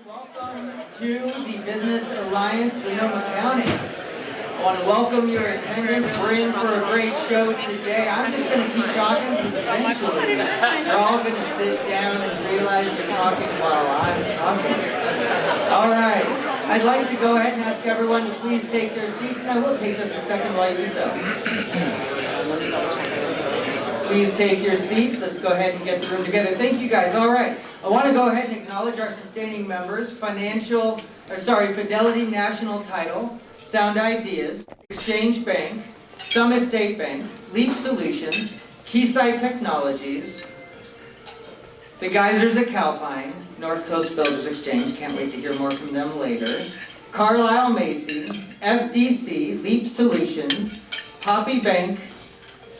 Welcome to the Business Alliance Sonoma County. I want to welcome your attendance. We're in for a great show today. I'm just going to keep talking because eventually you're all going to sit down and realize you're talking while I'm talking. All right. I'd like to go ahead and ask everyone to please take their seats, and I will take just a second while you do so. Please take your seats. Let's go ahead and get the room together. Thank you guys. All right. I want to go ahead and acknowledge our sustaining members, Fidelity National Title, Sound Ideas, Exchange Bank, Summit State Bank, Leap Solutions, Keysight Technologies, the Geysers at Calpine, North Coast Builders Exchange, can't wait to hear more from them later, Carlisle Macy, FDC, Leap Solutions, Poppy Bank,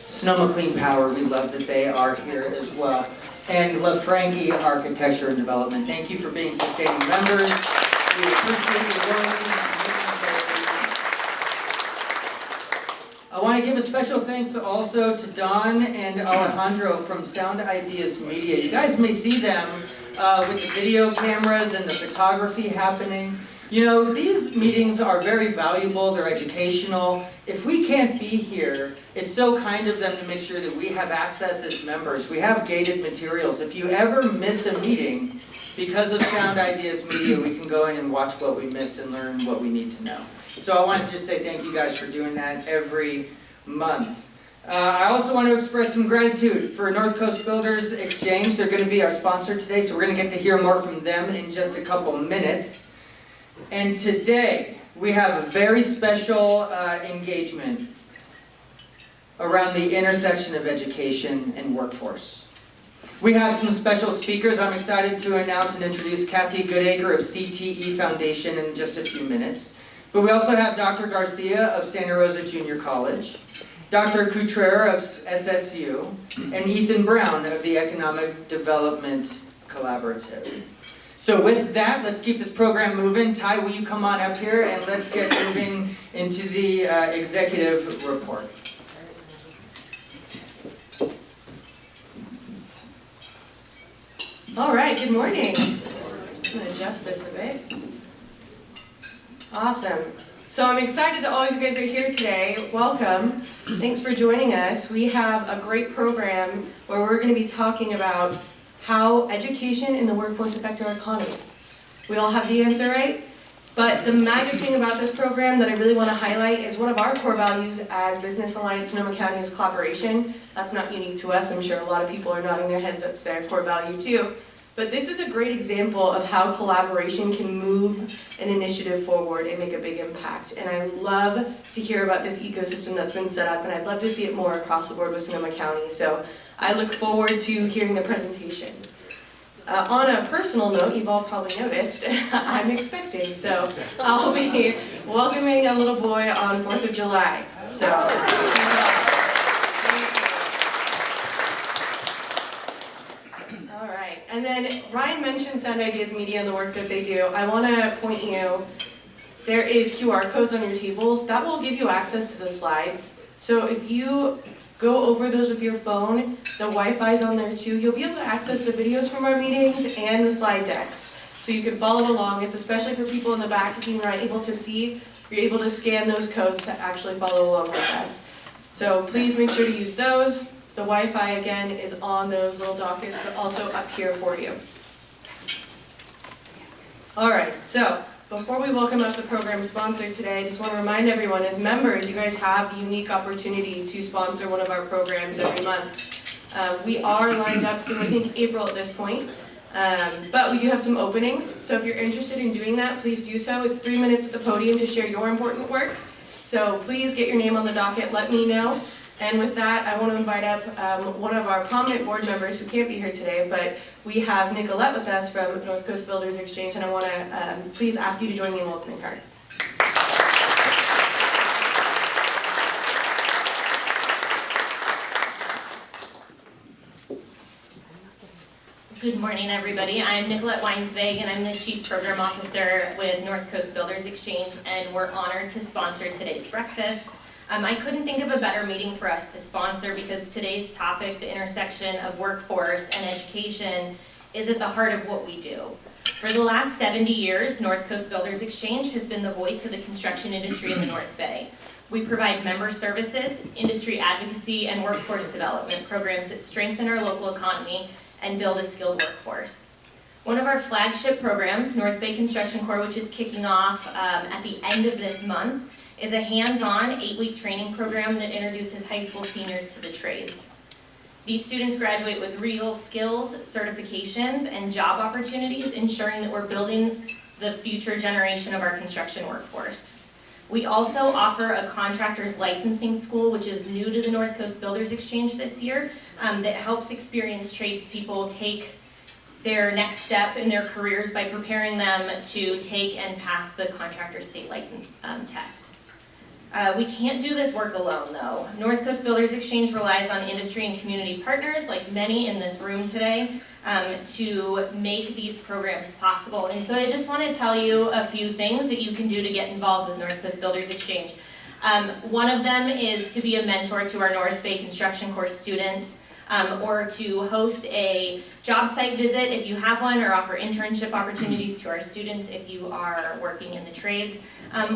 Sonoma Clean Power, we love that they are here as well, and LaFranchi Architecture and Development. Thank you for being sustaining members. We appreciate your work. I want to give a special thanks also to Don and Alejandro from Sound Ideas Media. You guys may see them with the video cameras and the photography happening. You know, these meetings are very valuable, they're educational. If we can't be here, it's so kind of them to make sure that we have access as members. We have gated materials. If you ever miss a meeting, because of Sound Ideas Media, we can go in and watch what we missed and learn what we need to know. So I want to just say thank you guys for doing that every month. I also want to express some gratitude for North Coast Builders Exchange. They're going to be our sponsor today, so we're going to get to hear more from them in just a couple minutes. And today, we have a very special engagement around the intersection of education and workforce. We have some special speakers. I'm excited to announce and introduce Kathy Goodacre of CTE Foundation in just a few minutes. But we also have Dr. Garcia of Santa Rosa Junior College, Dr. Coutrer of SSU, and Ethan Brown of the Economic Development Collaborative. So with that, let's keep this program moving. Ty, will you come on up here and let's get moving into the executive report. All right, good morning. I'm going to adjust this a bit. Awesome. So I'm excited that all of you guys are here today. Welcome. Thanks for joining us. We have a great program where we're going to be talking about how education and the workforce affect our economy. We all have the answer, right? But the magic thing about this program that I really want to highlight is one of our core values as Business Alliance Sonoma County is collaboration. That's not unique to us. I'm sure a lot of people are nodding their heads that's their core value too. But this is a great example of how collaboration can move an initiative forward and make a big impact. And I love to hear about this ecosystem that's been set up, and I'd love to see it more across the board with Sonoma County. So I look forward to hearing the presentation. On a personal note, you've all probably noticed, I'm expecting, so I'll be welcoming a little boy on 4th of July. So. And then Ryan mentioned Sound Ideas Media and the work that they do. I want to point you, there is QR codes on your tables. That will give you access to the slides. So if you go over those with your phone, the Wi-Fi is on there too. You'll be able to access the videos from our meetings and the slide decks. So you can follow along. It's especially for people in the back if you're not able to see. You're able to scan those codes to actually follow along with us. So please make sure to use those. The Wi-Fi, again, is on those little dockets, but also up here for you. All right, so before we welcome up the program sponsor today, I just want to remind everyone, as members, you guys have the unique opportunity to sponsor one of our programs every month. We are lined up through, I think, April at this point, but we do have some openings. So if you're interested in doing that, please do so. It's 3 minutes at the podium to share your important work. So please get your name on the docket, let me know. And with that, I want to invite up one of our prominent board members who can't be here today, but we have Nicolette with us from North Coast Builders Exchange, and I want to please ask you to join me in welcoming her. Good morning, everybody. I'm Nicolette Weinsveg, and I'm the Chief Program Officer with North Coast Builders Exchange, and we're honored to sponsor today's breakfast. I couldn't think of a better meeting for us to sponsor because today's topic, the intersection of workforce and education, is at the heart of what we do. For the last 70 years, North Coast Builders Exchange has been the voice of the construction industry in the North Bay. We provide member services, industry advocacy, and workforce development programs that strengthen our local economy and build a skilled workforce. One of our flagship programs, North Bay Construction Corps, which is kicking off at the end of this month, is a hands-on 8-week training program that introduces high school seniors to the trades. These students graduate with real skills, certifications, and job opportunities, ensuring that we're building the future generation of our construction workforce. We also offer a contractor's licensing school, which is new to the North Coast Builders Exchange this year, that helps experienced tradespeople take their next step in their careers by preparing them to take and pass the contractor's state license test. We can't do this work alone, though. North Coast Builders Exchange relies on industry and community partners, like many in this room today, to make these programs possible. And so I just want to tell you a few things that you can do to get involved with North Coast Builders Exchange. One of them is to be a mentor to our North Bay Construction Corps students, or to host a job site visit if you have one, or offer internship opportunities to our students if you are working in the trades,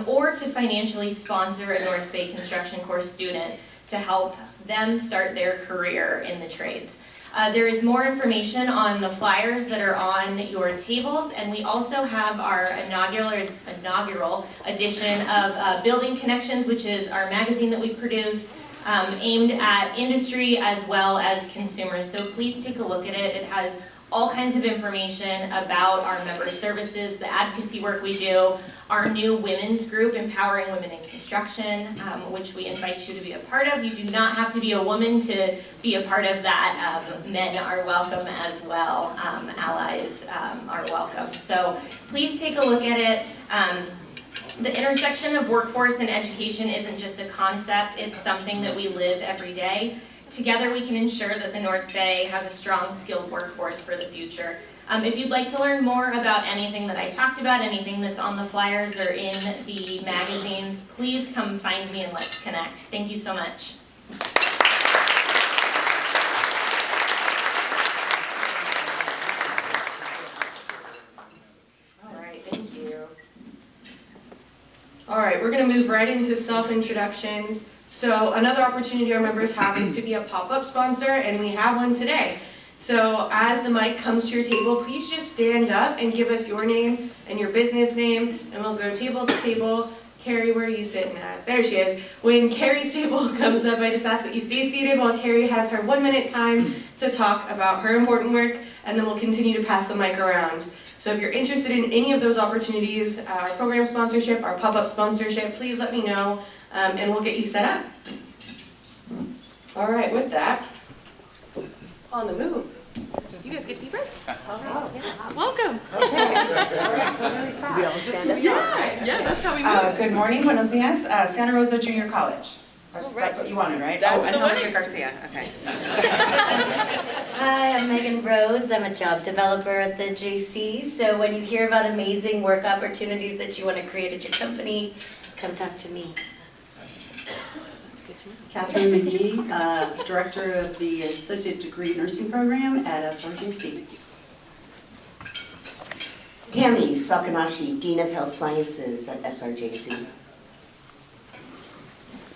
or to financially sponsor a North Bay Construction Corps student to help them start their career in the trades. There is more information on the flyers that are on your tables, and we also have our inaugural edition of Building Connections, which is our magazine that we produce, aimed at industry as well as consumers. So please take a look at it. It has all kinds of information about our member services, the advocacy work we do, our new women's group, Empowering Women in Construction, which we invite you to be a part of. You do not have to be a woman to be a part of that. Men are welcome as well. Allies are welcome. So please take a look at it. The intersection of workforce and education isn't just a concept, it's something that we live every day. Together we can ensure that the North Bay has a strong, skilled workforce for the future. If you'd like to learn more about anything that I talked about, anything that's on the flyers or in the magazines, please come find me and let's connect. Thank you so much. All right, thank you. All right, we're going to move right into self-introductions. So another opportunity our members have is to be a pop-up sponsor, and we have one today. So as the mic comes to your table, please just stand up and give us your name and your business name, and we'll go table to table. Carrie, where are you sitting at? There she is. When Carrie's table comes up, I just ask that you stay seated while Carrie has her 1-minute time to talk about her important work, and then we'll continue to pass the mic around. So if you're interested in any of those opportunities, our program sponsorship, our pop-up sponsorship, please let me know, and we'll get you set up. All right, with that, on the move. You guys get to be first. Welcome. Okay. All right, so really fast. We all stand up. Yeah, that's how we move. Good morning, buenos dias. Santa Rosa Junior College. That's what you wanted, right? That's and the Helena way. Garcia. Okay. Hi, I'm Megan Rhodes. I'm a job developer at the JC. So when you hear about amazing work opportunities that you want to create at your company, come talk to me. Catherine McGee, Director of the Associate Degree Nursing Program at SRJC. Tammy Sakanashi, Dean of Health Sciences at SRJC.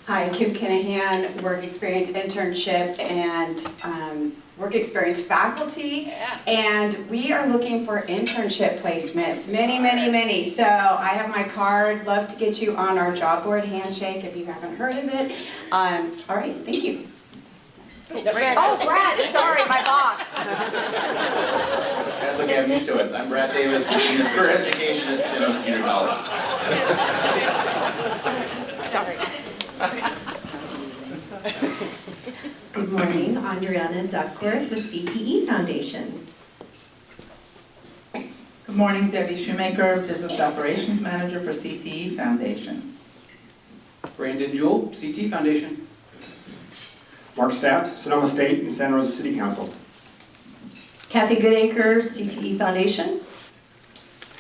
Hi, Kim Kinahan, work experience internship and work experience faculty. And we are looking for internship placements, many. So I have my card, love to get you on our job board handshake if you haven't heard of it. All right, thank you. Oh, Brad, sorry, my boss. That's okay, I'm used to it. I'm Brad Davis, Dean of Career Education at Sonoma Junior College. Sorry. Andriana Duckworth with CTE Foundation. Good morning, Debbie Shoemaker, Business Operations Manager for CTE Foundation. Brandon Jewell, CT Foundation. Mark Stapp, Sonoma State and Santa Rosa City Council. Kathy Goodacre, CTE Foundation.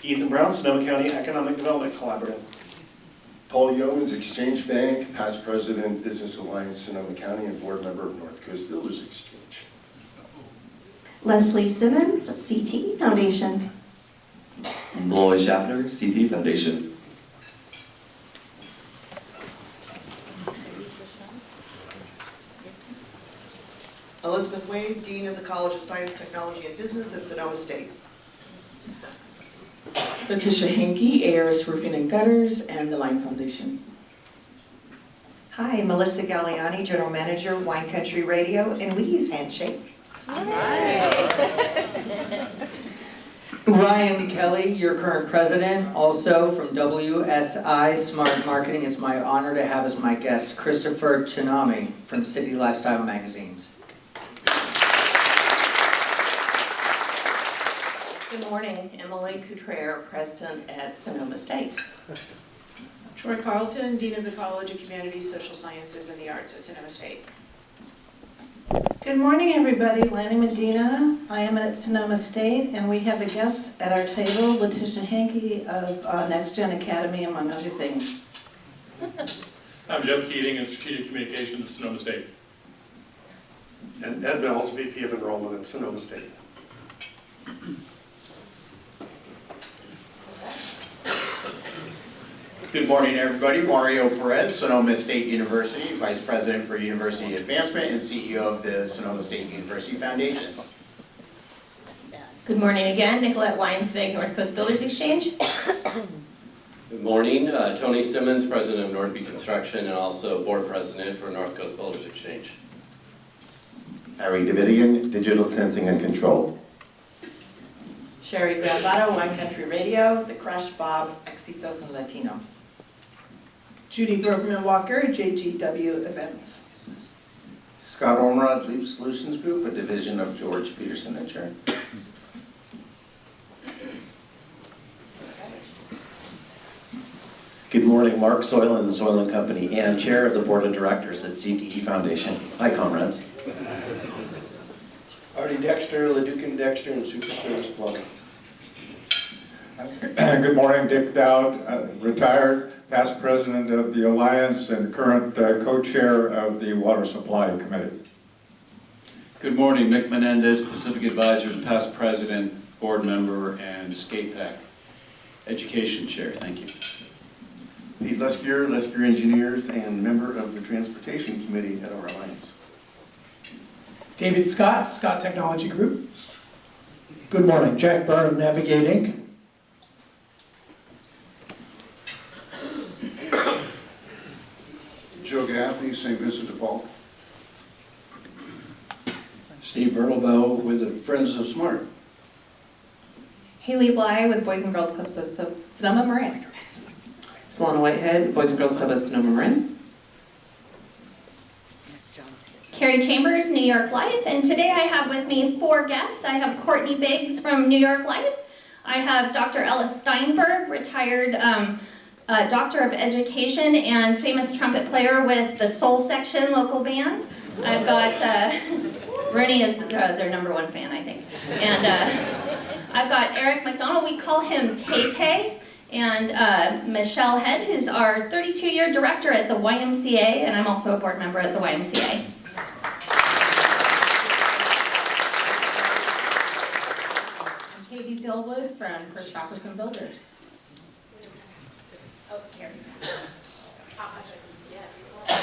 Ethan Brown, Sonoma County Economic Development Collaborative. Paul Yeomans, Exchange Bank, past president, Business Alliance, Sonoma County, and board member of North Coast Builders Exchange. Leslie Simmons, CTE Foundation. Lloyd Schaffner, CTE Foundation. Elizabeth Wade, Dean of the College of Science, Technology, and Business at Sonoma State. Letitia Hinkie, ARS Roofing and Gutters, and the Line Foundation. Hi, Melissa Galliani, General Manager, Wine Country Radio, and we use Handshake. Ryan Kelly, your current president, also from WSI Smart Marketing. It's my honor to have as my guest Christopher Chinami from City Lifestyle Magazines. Good morning, Emily Coutrere, President at Sonoma State. Troy Carlton, Dean of the College of Humanities, Social Sciences, and the Arts at Sonoma State. Good morning, everybody. Lanny Medina. I am at Sonoma State, and we have a guest at our table, Letitia Hinkie of Next Gen Academy, among other things. I'm Jeff Keating in Strategic Communications at Sonoma State. And Ed Mills, VP of Enrollment at Sonoma State. Good morning, everybody. Mario Perez, Sonoma State University, Vice President for University Advancement and CEO of the Sonoma State University Foundation. Good morning again, Nicolette Weinsvig, North Coast Builders Exchange. Good morning, Tony Simmons, President of Northby Construction and also Board President for North Coast Builders Exchange. Harry Davidian, Digital Sensing and Control. Sherry Gambado, Wine Country Radio, The Crush Bob, Exitos and Latino. Judy Brokerman Walker, JGW Events. Scott Ormrod, Leap Solutions Group, a division of George Peterson Insurance. Good morning, Mark Soylan, Soylan Company, and Chair of the Board of Directors at CTE Foundation. Hi, comrades. Artie Dexter, Leduc Dexter, and Super Service Plumbing. Good morning, Dick Dowd, retired, past president of the Alliance and current co-chair of the Water Supply Committee. Good morning, Mick Menendez, Pacific Advisors, past president, board member, and SCAPAC education chair. Thank you. Pete Leskier, Leskier Engineers, and member of the Transportation Committee at our Alliance. David Scott, Scott Technology Group. Good morning, Jack Byrne, Navigate Inc. Joe Gaffney, St. Vincent de Paul. Steve Bertlebow with the Friends of Smart. Haley Bly with Boys and Girls Clubs of Sonoma Marin. Solana Whitehead, Boys and Girls Club of Sonoma Marin. Carrie Chambers, New York Life, and today I have with me 4 guests. I have Courtney Biggs from New York Life. I have Dr. Ellis Steinberg, retired Doctor of Education and famous trumpet player with the Soul Section local band. I've got, Rennie is their #1 fan, I think. And I've got Eric McDonald, we call him Tay-Tay, and Michelle Head, who's our 32-year director at the YMCA, and I'm also a board member at the YMCA. Katie Dillwood from Christophers and Builders.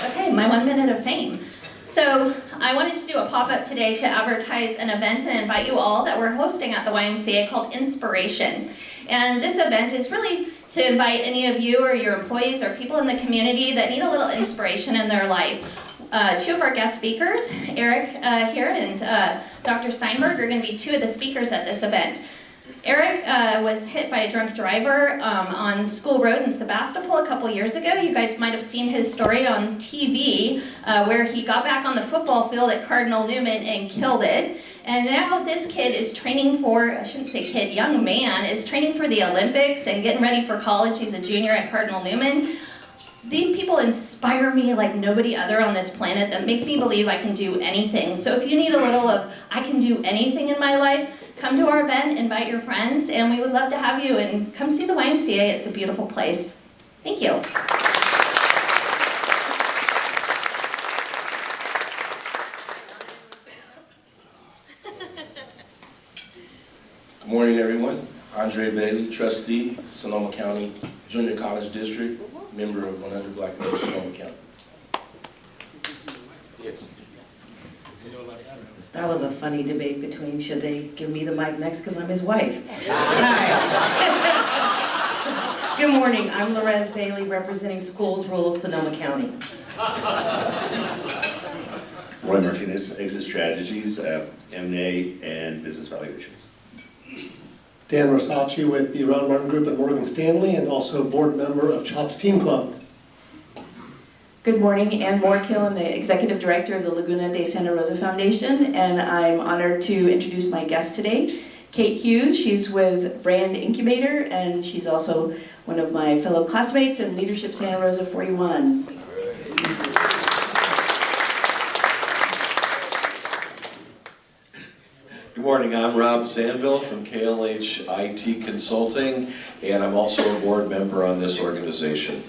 Okay, my 1 minute of fame. So I wanted to do a pop-up today to advertise an event and invite you all that we're hosting at the YMCA called Inspiration. And this event is really to invite any of you or your employees or people in the community that need a little inspiration in their life. 2 of our guest speakers, Eric here and Dr. Steinberg, are going to be 2 of the speakers at this event. Eric was hit by a drunk driver on School Road in Sebastopol a couple years ago. You guys might have seen his story on TV where he got back on the football field at Cardinal Newman and killed it. And now this kid is training for, I shouldn't say kid, young man, is training for the Olympics and getting ready for college. He's a junior at Cardinal Newman. These people inspire me like nobody other on this planet, that make me believe I can do anything. So if you need a little of, I can do anything in my life, come to our event, invite your friends, and we would love to have you, and come see the YMCA. It's a beautiful place. Thank you. Good morning, everyone. Andre Bailey, trustee, Sonoma County Junior College District, member of 100 Black Men of Sonoma County. Yes. That was a funny debate between, should they give me the mic next because I'm his wife. Hi. Good morning, I'm Lorez Bailey, representing Schools Rural Sonoma County. Roy Martinez, Exit Strategies, M&A, and Business Valuations. Dan Rosacci with the Ron Martin Group at Morgan Stanley, and also a board member of CHOPS Team Club. Good morning, Ann Moorkill. I'm the Executive Director of the Laguna de Santa Rosa Foundation, and I'm honored to introduce my guest today, Kate Hughes. She's with Brand Incubator, and she's also one of my fellow classmates in Leadership Santa Rosa 41. Good morning, I'm Rob Zanville from KLH IT Consulting, and I'm also a board member on this organization.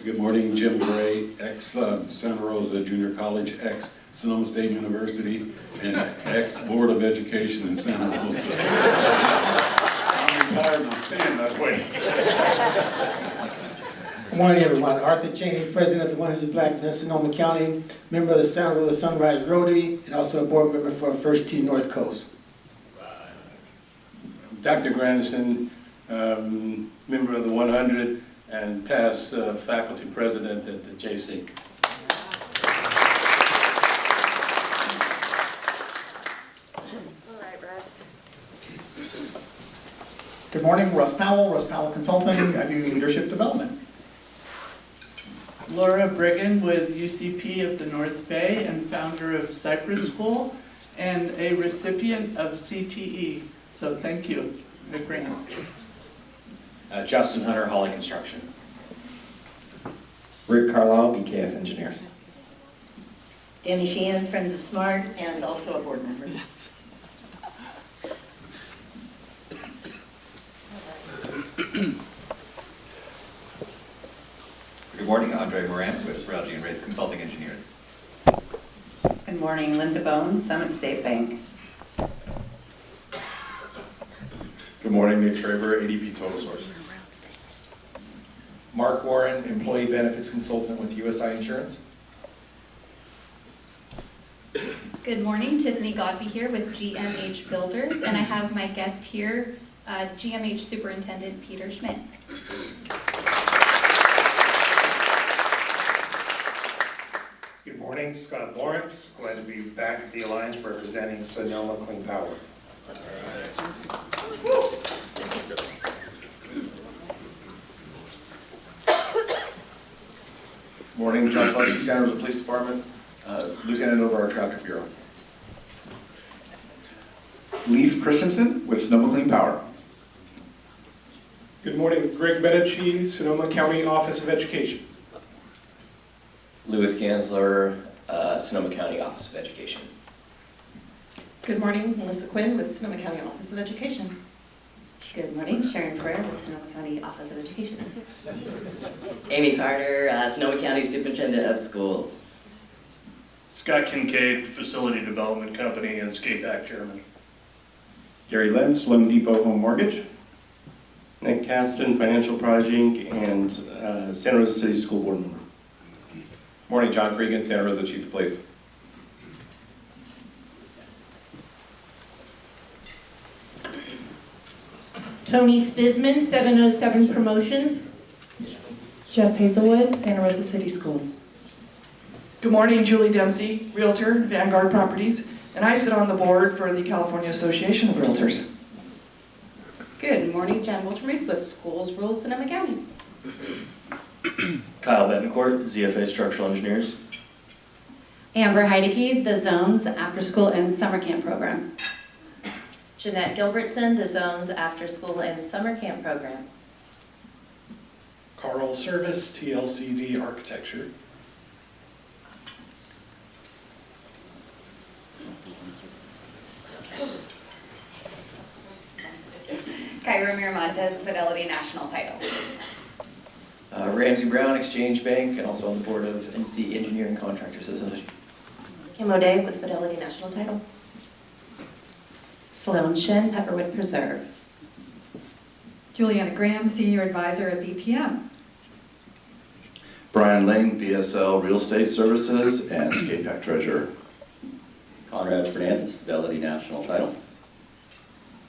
Good morning, Jim Gray, ex-Santa Rosa Junior College, ex-Sonoma State University, and ex-Board of Education in Santa Rosa. I'm retired and I'm staying that way. Good morning, everyone. Arthur Cheney, president of the 100 Black Men of Sonoma County, member of the Santa Rosa Sunrise Rotary, and also a board member for First Tee North Coast. Dr. Granderson, member of the 100 and past faculty president at the JC. All right, Russ. Good morning, Russ Powell Consulting. I do leadership development. Laura Brigham with UCP of the North Bay and founder of Cypress School and a recipient of CTE. So thank you, Vic Grant. Justin Hunter, Holly Construction. Rick Carlisle, BKF Engineers. Danny Sheehan, Friends of Smart, and also a board member. Good morning, Andre Moran with Ralgi and Race Consulting Engineers. Good morning, Linda Bone, Summit State Bank. Good morning, Nick Schraber, ADP Total Source. Mark Warren, Employee Benefits Consultant with USI Insurance. Good morning, Tiffany Godby here with GMH Builders, and I have my guest here, GMH Superintendent Peter Schmidt. Good morning, Scott Lawrence. Glad to be back at the Alliance representing Sonoma Clean Power. Morning, John Fletcher, Santa Rosa Police Department, Lieutenant over our Traffic Bureau. Leif Christensen with Sonoma Clean Power. Good morning, Greg Bedici, Sonoma County Office of Education. Louis Gansler, Sonoma County Office of Education. Good morning, Melissa Quinn with Sonoma County Office of Education. Good morning, Sharon Frere with Sonoma County Office of Education. Amy Carter, Sonoma County Superintendent of Schools. Scott Kincaid, Facility Development Company and ScapeAct Chairman. Gary Lentz, Lone Depot Home Mortgage. Nick Caston, Financial Prodigy Inc., and Santa Rosa City School Board member. Morning, John Cregan, Santa Rosa Chief of Police. Tony Spisman, 707 Promotions. Jess Hazelwood, Santa Rosa City Schools. Good morning, Julie Dempsey, Realtor, Vanguard Properties, and I sit on the board for the California Association of Realtors. Good morning, Jen Wiltermuth with Schools Rules Sonoma County. Kyle Betancourt, ZFA Structural Engineers. Amber Heideke, the Zones After School and Summer Camp Program. Jeanette Gilbertson, the Zones After School and Summer Camp Program. Carl Service, TLCD Architecture. Kyra Miramontes, Fidelity National Title. Ramsey Brown, Exchange Bank, and also on the board of the Engineering Contractors Association. Kim O'Day with Fidelity National Title. Sloan Shin, Pepperwood Preserve. Juliana Graham, Senior Advisor at BPM. Brian Lane, BSL Real Estate Services, and ScapePack Treasurer. Conrad Fernandez, Fidelity National Title.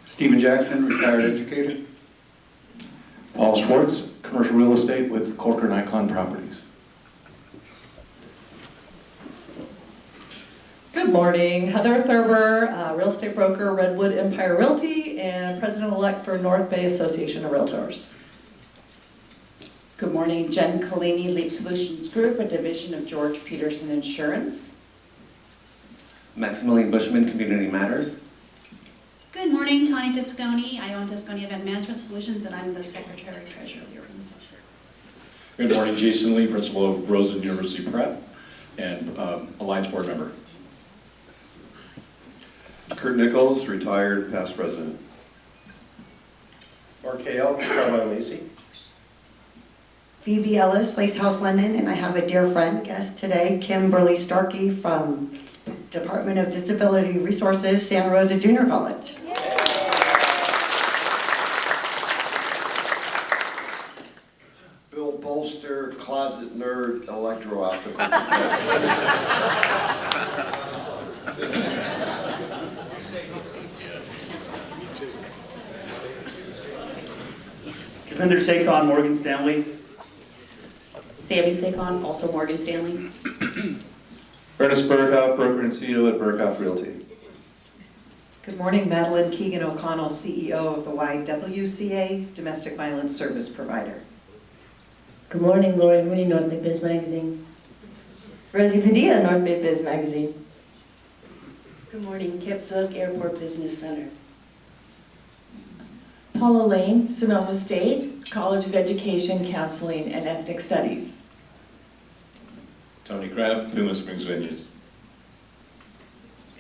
Stephen Jackson, retired educator. Paul Schwartz, Commercial Real Estate with Corcoran Icon Properties. Good morning, Heather Thurber, real estate broker, Redwood Empire Realty, and president-elect for North Bay Association of Realtors. Good morning, Jen Collini, Leap Solutions Group, a division of George Peterson Insurance. Maximilian Bushman, Community Matters. Good morning, Tawny Tisconi. I own Tisconi Event Management Solutions, and I'm the secretary treasurer of the organization. Good morning, Jason Lee, Principal of Rosen University Prep, and Alliance Board Member. Kurt Nichols, retired past president. Mark Hale, Caroline Lacey. Phoebe Ellis, Lace House London, and I have a dear friend guest today, Kimberly Starkey from Department of Disability Resources, Santa Rosa Junior College. Bill Bolster, closet nerd, electro-optical. Defender Saquon, Morgan Stanley. Sammy Saquon, also Morgan Stanley. Ernest Berghoff, broker and CEO at Berghoff Realty. Good morning, Madeline Keegan O'Connell, CEO of the YWCA, Domestic Violence Service Provider. Good morning, Lori Mooney, North Bay Biz Magazine. Rosie Padilla, North Bay Biz Magazine. Good morning, Kip Zook, Airport Business Center. Paula Lane, Sonoma State, College of Education, Counseling, and Ethnic Studies. Tony Crabb, Newman Springs Vineyards.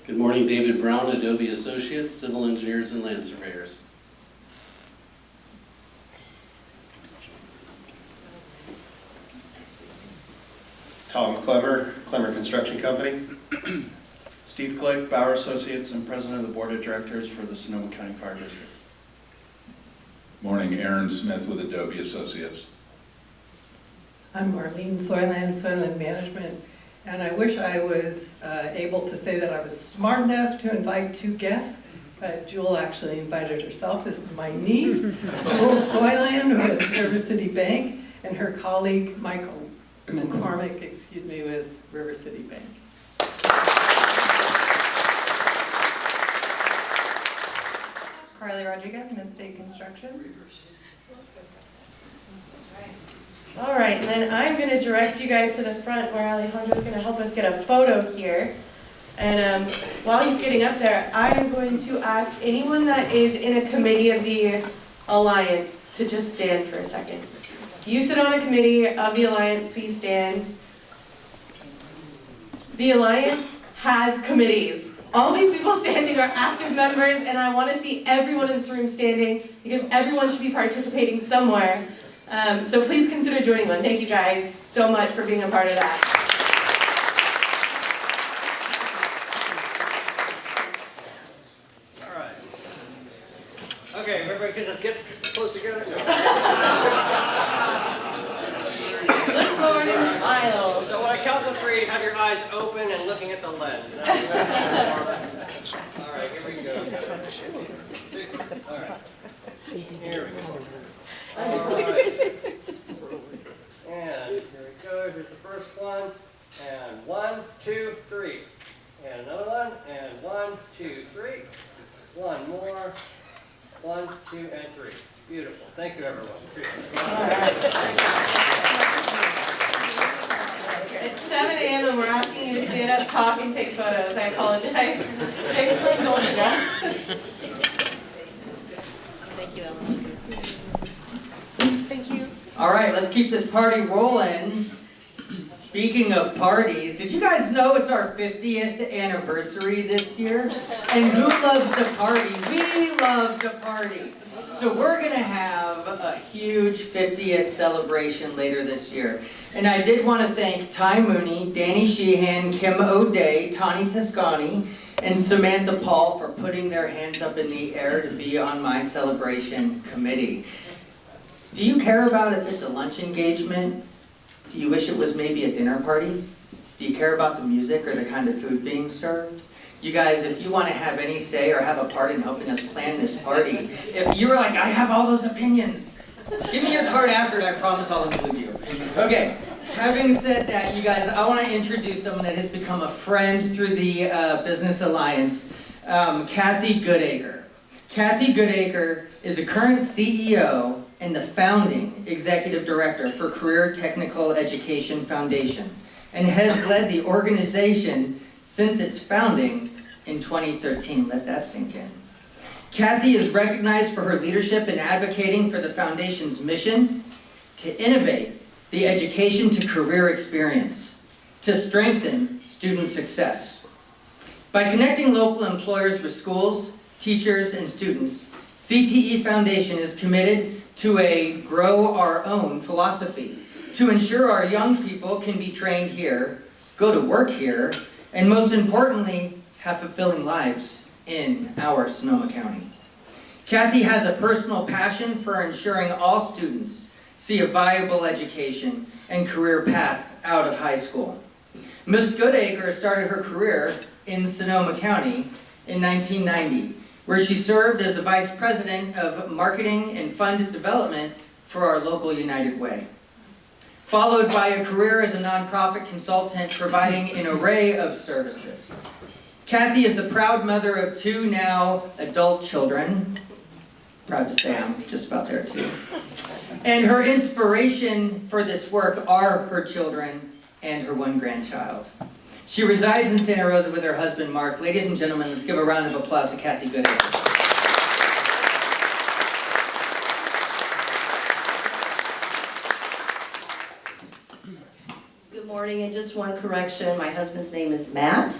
Good morning, David Brown, Adobe Associates, Civil Engineers and Land Surveyors. Tom Clemmer, Clemmer Construction Company. Steve Click, Bauer Associates, and President of the Board of Directors for the Sonoma County Fire District. Morning, Aaron Smith with Adobe Associates. I'm Marlene Soyland Management, and I wish I was able to say that I was smart enough to invite two guests, but Jewel actually invited herself. This is my niece, Jewel Soyland with River City Bank, and her colleague, Michael McCormick, with River City Bank. Carly Rodriguez, Mid-State Construction. All right, and then I'm going to direct you guys to the front where Alejandro's going to help us get a photo here. And while he's getting up there, I am going to ask anyone that is in a committee of the Alliance to just stand for a second. You sit on a committee of the Alliance, please stand. The Alliance has committees. All these people standing are active members, and I want to see everyone in this room standing because everyone should be participating somewhere. So please consider joining one. Thank you guys so much for being a part of that. All right. Okay, everybody can just get close together. Good morning, smiles. So when I count to three, have your eyes open and looking at the lens. All right, here we go. All right. Here we go. All right. And here we go. Here's the first one. And 1, 2, 3. And another one. And 1, 2, 3. One more. 1, 2, and 3. It's 7 a.m. and we're asking you to stand up, talk, and take photos. I apologize. Thanks for indulging us. Thank you, Ellen. Thank you. All right, let's keep this party rolling. Speaking of parties, did you guys know it's our 50th anniversary this year? And who loves to party? We love to party. So we're gonna have a huge 50th celebration later this year. And I did want to thank Ty Mooney, Danny Sheehan, Kim O'Day, Tani Toscani, and Samantha Paul for putting their hands up in the air to be on my celebration committee. Do you care about if it's a lunch engagement? Do you wish it was maybe a dinner party? Do you care about the music or the kind of food being served? You guys, if you want to have any say or have a part in helping us plan this party, if you're like, I have all those opinions, give me your card after and I promise I'll include you. Okay, having said that, you guys, I want to introduce someone that has become a friend through the Business Alliance, Kathy Goodacre. Kathy Goodacre is a current CEO and the founding executive director for Career Technical Education Foundation, and has led the organization since its founding in 2013. Let that sink in. Kathy is recognized for her leadership in advocating for the foundation's mission to innovate the education to career experience, to strengthen student success. By connecting local employers with schools, teachers, and students, CTE Foundation is committed to a grow our own philosophy, to ensure our young people can be trained here, go to work here, and most importantly, have fulfilling lives in our Sonoma County. Kathy has a personal passion for ensuring all students see a viable education and career path out of high school. Ms. Goodacre started her career in Sonoma County in 1990, where she served as the Vice President of Marketing and Fund Development for our local United Way, followed by a career as a nonprofit consultant providing an array of services. Kathy is the proud mother of 2 now adult children. Proud to say I'm just about there too. And her inspiration for this work are her children and her 1 grandchild. She resides in Santa Rosa with her husband, Mark. Ladies and gentlemen, let's give a round of applause to Kathy Goodacre. Good morning, and just one correction. My husband's name is Matt.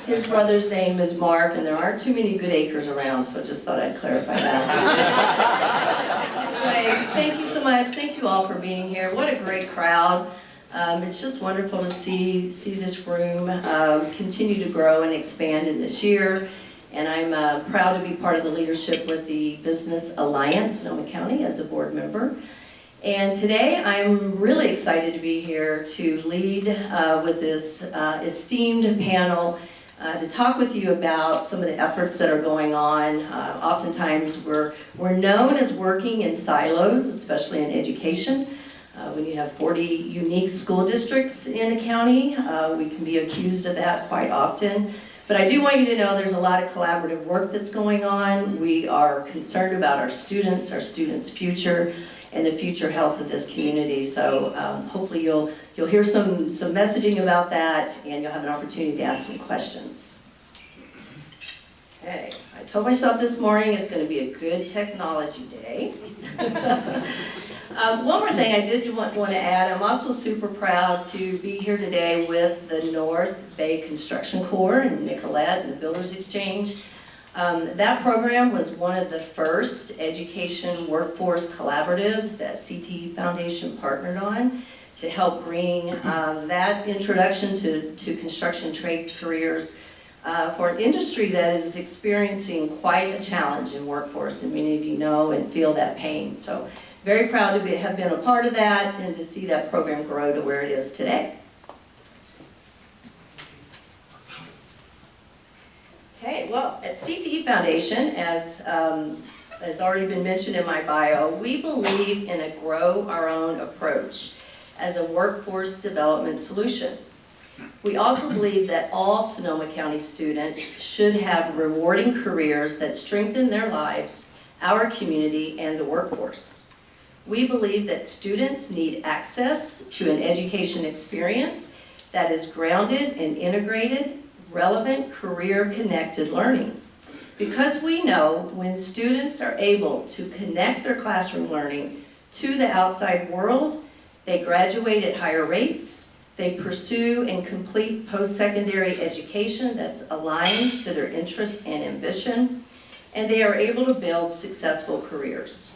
His brother's name is Mark, and there aren't too many Goodacres around, so just thought I'd clarify that. Anyway, thank you so much. Thank you all for being here. What a great crowd. It's just wonderful to see this room continue to grow and expand in this year. And I'm proud to be part of the leadership with the Business Alliance, Sonoma County, as a board member. And today I'm really excited to be here to lead with this esteemed panel to talk with you about some of the efforts that are going on. Oftentimes we're known as working in silos, especially in education. When you have 40 unique school districts in a county, we can be accused of that quite often. But I do want you to know there's a lot of collaborative work that's going on. We are concerned about our students' future, and the future health of this community. So hopefully you'll hear some messaging about that, and you'll have an opportunity to ask some questions. Okay, I told myself this morning it's going to be a good technology day. One more thing I did want to add, I'm also super proud to be here today with the North Bay Construction Corps and Nicolette and the Builders Exchange. That program was one of the first education workforce collaboratives that CTE Foundation partnered on to help bring that introduction to construction trade careers for an industry that is experiencing quite a challenge in workforce, and many of you know and feel that pain. So very proud to have been a part of that and to see that program grow to where it is today. Okay, well, at CTE Foundation, as has already been mentioned in my bio, we believe in a grow our own approach as a workforce development solution. We also believe that all Sonoma County students should have rewarding careers that strengthen their lives, our community, and the workforce. We believe that students need access to an education experience that is grounded in integrated, relevant, career-connected learning. Because we know when students are able to connect their classroom learning to the outside world, they graduate at higher rates, they pursue and complete post-secondary education that's aligned to their interests and ambition, and they are able to build successful careers.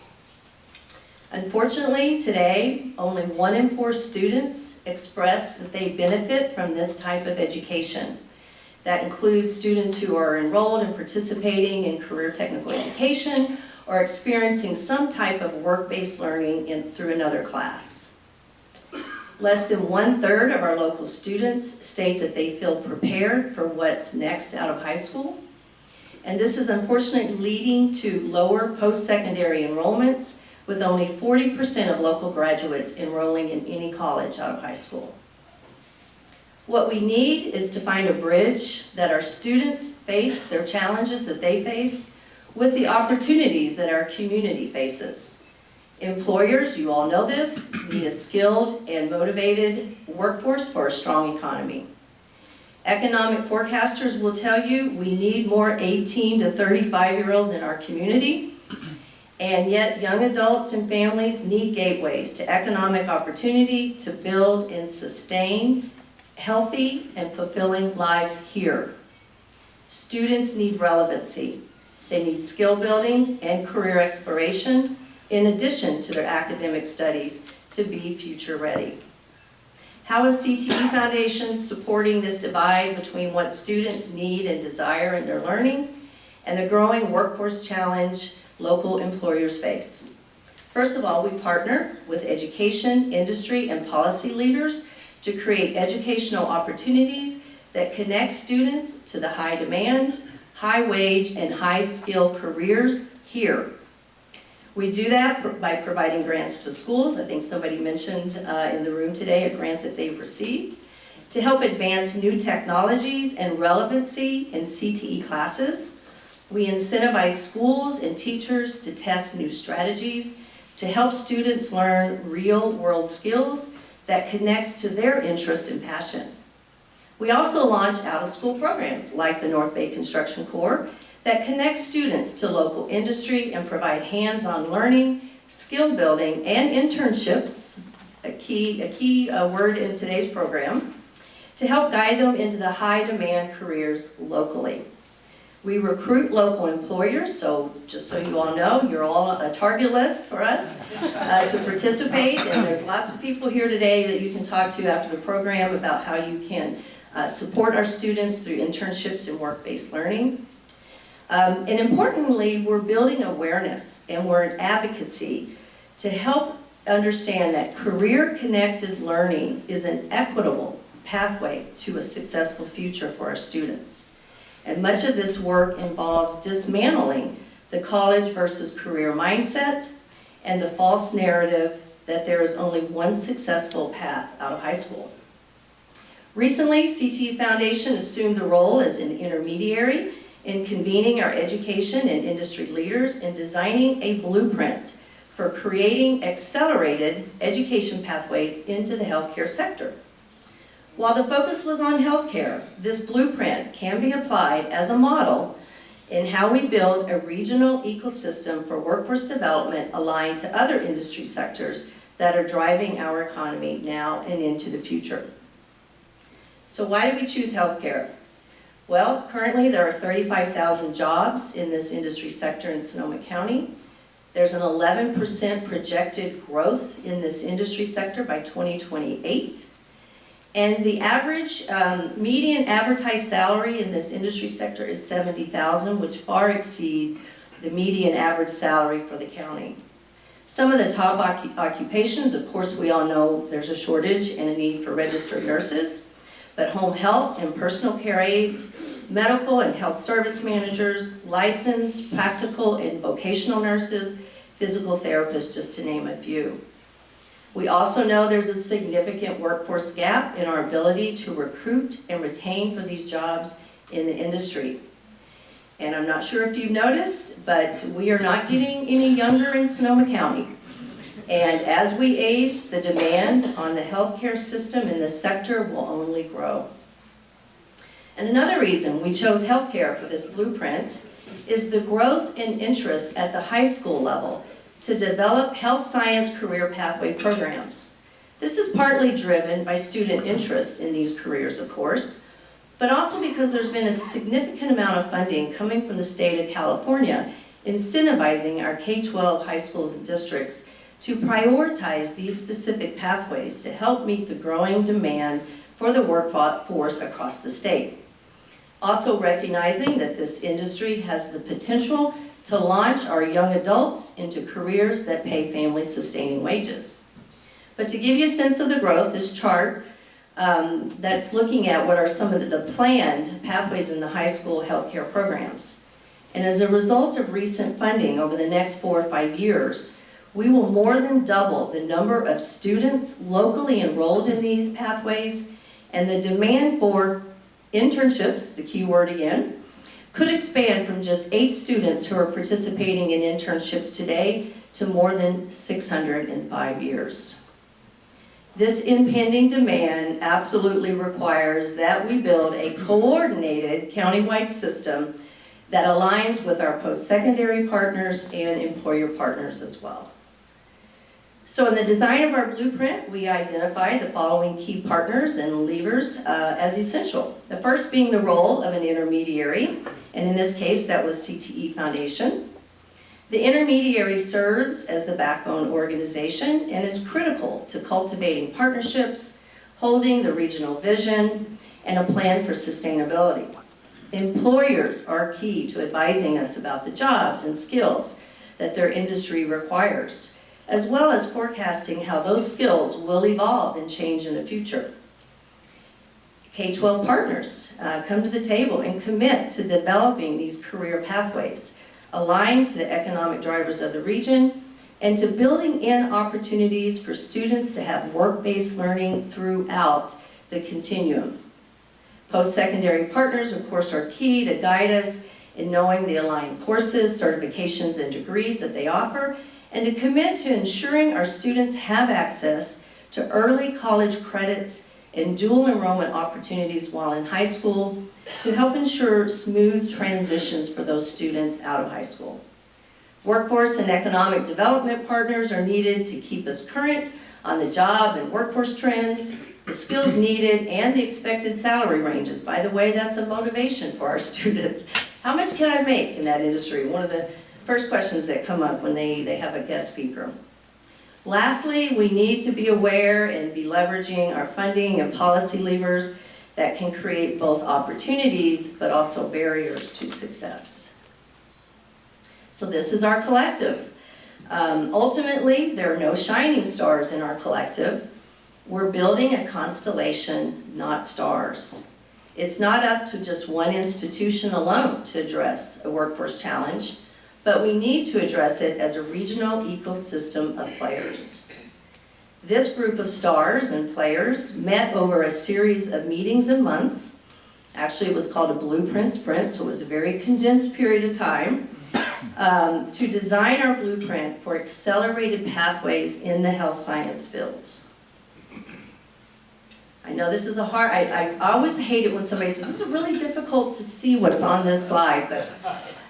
Unfortunately, today, only 1 in 4 students express that they benefit from this type of education. That includes students who are enrolled and participating in career technical education or experiencing some type of work-based learning through another class. Less than 1/3 of our local students state that they feel prepared for what's next out of high school. And this is unfortunately leading to lower post-secondary enrollments, with only 40% of local graduates enrolling in any college out of high school. What we need is to find a bridge that our students face, their challenges that they face, with the opportunities that our community faces. Employers, you all know this, need a skilled and motivated workforce for a strong economy. Economic forecasters will tell you we need more 18 to 35-year-olds in our community, and yet young adults and families need gateways to economic opportunity to build and sustain healthy and fulfilling lives here. Students need relevancy. They need skill building and career exploration in addition to their academic studies to be future ready. How is CTE Foundation supporting this divide between what students need and desire in their learning and the growing workforce challenge local employers face? First of all, we partner with education, industry, and policy leaders to create educational opportunities that connect students to the high demand, high wage, and high skill careers here. We do that by providing grants to schools. I think somebody mentioned in the room today a grant that they've received to help advance new technologies and relevancy in CTE classes. We incentivize schools and teachers to test new strategies to help students learn real-world skills that connects to their interest and passion. We also launch out-of-school programs like the North Bay Construction Corps that connect students to local industry and provide hands-on learning, skill building, and internships, a key word in today's program, to help guide them into the high-demand careers locally. We recruit local employers, so just so you all know, you're all a target list for us to participate, and there's lots of people here today that you can talk to after the program about how you can support our students through internships and work-based learning. And importantly, we're building awareness and we're in advocacy to help understand that career-connected learning is an equitable pathway to a successful future for our students. And much of this work involves dismantling the college versus career mindset and the false narrative that there is only one successful path out of high school. Recently, CTE Foundation assumed the role as an intermediary in convening our education and industry leaders and designing a blueprint for creating accelerated education pathways into the healthcare sector. While the focus was on healthcare, this blueprint can be applied as a model in how we build a regional ecosystem for workforce development aligned to other industry sectors that are driving our economy now and into the future. So why did we choose healthcare? Well, currently there are 35,000 jobs in this industry sector in Sonoma County. There's an 11% projected growth in this industry sector by 2028. And the average median advertised salary in this industry sector is $70,000, which far exceeds the median average salary for the county. Some of the top occupations, of course, we all know there's a shortage and a need for registered nurses, but home health and personal care aides, medical and health service managers, licensed, practical, and vocational nurses, physical therapists, just to name a few. We also know there's a significant workforce gap in our ability to recruit and retain for these jobs in the industry. And I'm not sure if you've noticed, but we are not getting any younger in Sonoma County. And as we age, the demand on the healthcare system in this sector will only grow. And another reason we chose healthcare for this blueprint is the growth in interest at the high school level to develop health science career pathway programs. This is partly driven by student interest in these careers, of course, but also because there's been a significant amount of funding coming from the state of California incentivizing our K-12 high schools and districts to prioritize these specific pathways to help meet the growing demand for the workforce across the state. Also recognizing that this industry has the potential to launch our young adults into careers that pay family-sustaining wages. But to give you a sense of the growth, this chart that's looking at what are some of the planned pathways in the high school healthcare programs. And as a result of recent funding over the next 4 or 5 years, we will more than double the number of students locally enrolled in these pathways, and the demand for internships, the key word again, could expand from just 8 students who are participating in internships today to more than 600 in 5 years. This impending demand absolutely requires that we build a coordinated countywide system that aligns with our post-secondary partners and employer partners as well. So in the design of our blueprint, we identified the following key partners and levers as essential. The first being the role of an intermediary, and in this case, that was CTE Foundation. The intermediary serves as the backbone organization and is critical to cultivating partnerships, holding the regional vision, and a plan for sustainability. Employers are key to advising us about the jobs and skills that their industry requires, as well as forecasting how those skills will evolve and change in the future. K-12 partners come to the table and commit to developing these career pathways, aligned to the economic drivers of the region, and to building in opportunities for students to have work-based learning throughout the continuum. Post-secondary partners, of course, are key to guide us in knowing the aligned courses, certifications, and degrees that they offer, and to commit to ensuring our students have access to early college credits and dual enrollment opportunities while in high school to help ensure smooth transitions for those students out of high school. Workforce and economic development partners are needed to keep us current on the job and workforce trends, the skills needed, and the expected salary ranges. By the way, that's a motivation for our students. How much can I make in that industry? One of the first questions that come up when they have a guest speaker. Lastly, we need to be aware and be leveraging our funding and policy levers that can create both opportunities but also barriers to success. So this is our collective. Ultimately, there are no shining stars in our collective. We're building a constellation, not stars. It's not up to just one institution alone to address a workforce challenge, but we need to address it as a regional ecosystem of players. This group of stars and players met over a series of meetings and months. Actually, it was called a blueprint sprint, so it was a very condensed period of time to design our blueprint for accelerated pathways in the health science fields. I know this is I always hate it when somebody says, this is really difficult to see what's on this slide, but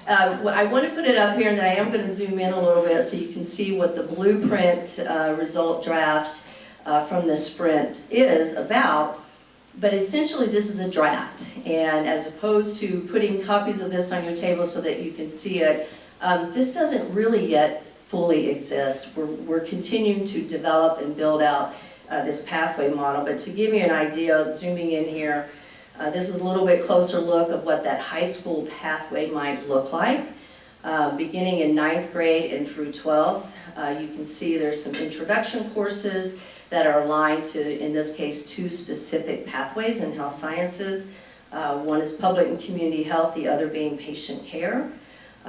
I want to put it up here, and then I am going to zoom in a little bit so you can see what the blueprint result draft from the sprint is about. But essentially, this is a draft, and as opposed to putting copies of this on your table so that you can see it, this doesn't really yet fully exist. We're continuing to develop and build out this pathway model. But to give you an idea, zooming in here, this is a little bit closer look of what that high school pathway might look like. Beginning in 9th grade and through 12th, you can see there's some introduction courses that are aligned to, in this case, 2 specific pathways in health sciences. One is public and community health, the other being patient care.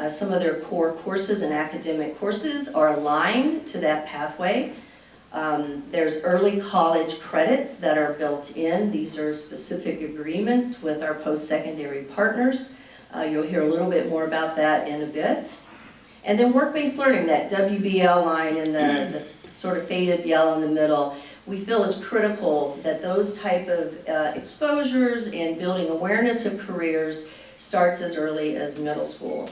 Some of their core courses and academic courses are aligned to that pathway. There's early college credits that are built in. These are specific agreements with our post-secondary partners. You'll hear a little bit more about that in a bit. And then work-based learning, that WBL line and the sort of faded yellow in the middle, we feel is critical that those type of exposures and building awareness of careers starts as early as middle school.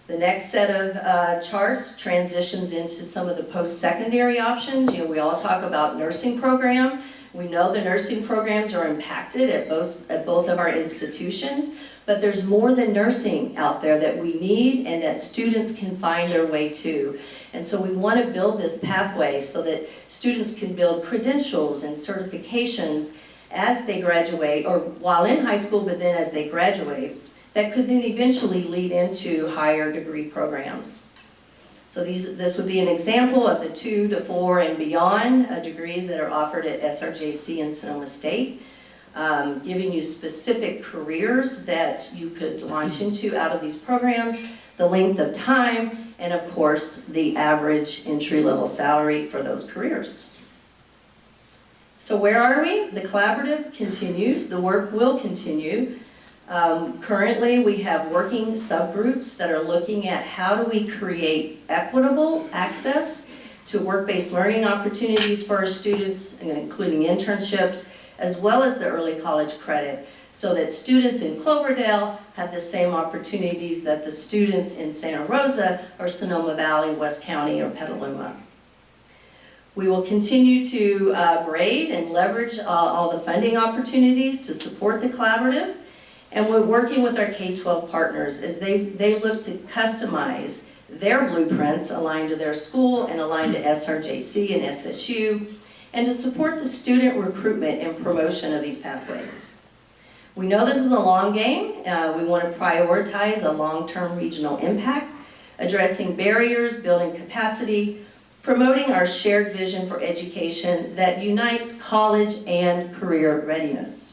The next set of charts transitions into some of the post-secondary options. You know, we all talk about nursing program. We know the nursing programs are impacted at both of our institutions, but there's more than nursing out there that we need and that students can find their way to. And so we want to build this pathway so that students can build credentials and certifications as they graduate, or while in high school, but then as they graduate, that could then eventually lead into higher degree programs. So this would be an example of the 2 to 4 and beyond degrees that are offered at SRJC in Sonoma State, giving you specific careers that you could launch into out of these programs, the length of time, and of course, the average entry-level salary for those careers. So where are we? The collaborative continues. The work will continue. Currently, we have working subgroups that are looking at how do we create equitable access to work-based learning opportunities for our students, including internships, as well as the early college credit, so that students in Cloverdale have the same opportunities that the students in Santa Rosa or Sonoma Valley, West County, or Petaluma. We will continue to grade and leverage all the funding opportunities to support the collaborative. And we're working with our K-12 partners as they look to customize their blueprints aligned to their school and aligned to SRJC and SSU, and to support the student recruitment and promotion of these pathways. We know this is a long game. We want to prioritize a long-term regional impact, addressing barriers, building capacity, promoting our shared vision for education that unites college and career readiness.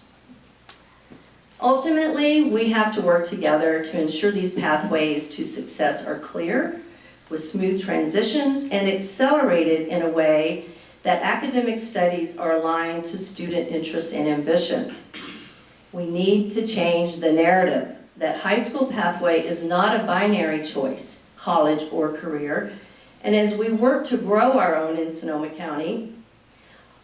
Ultimately, we have to work together to ensure these pathways to success are clear, with smooth transitions, and accelerated in a way that academic studies are aligned to student interest and ambition. We need to change the narrative that high school pathway is not a binary choice, college or career, and as we work to grow our own in Sonoma County,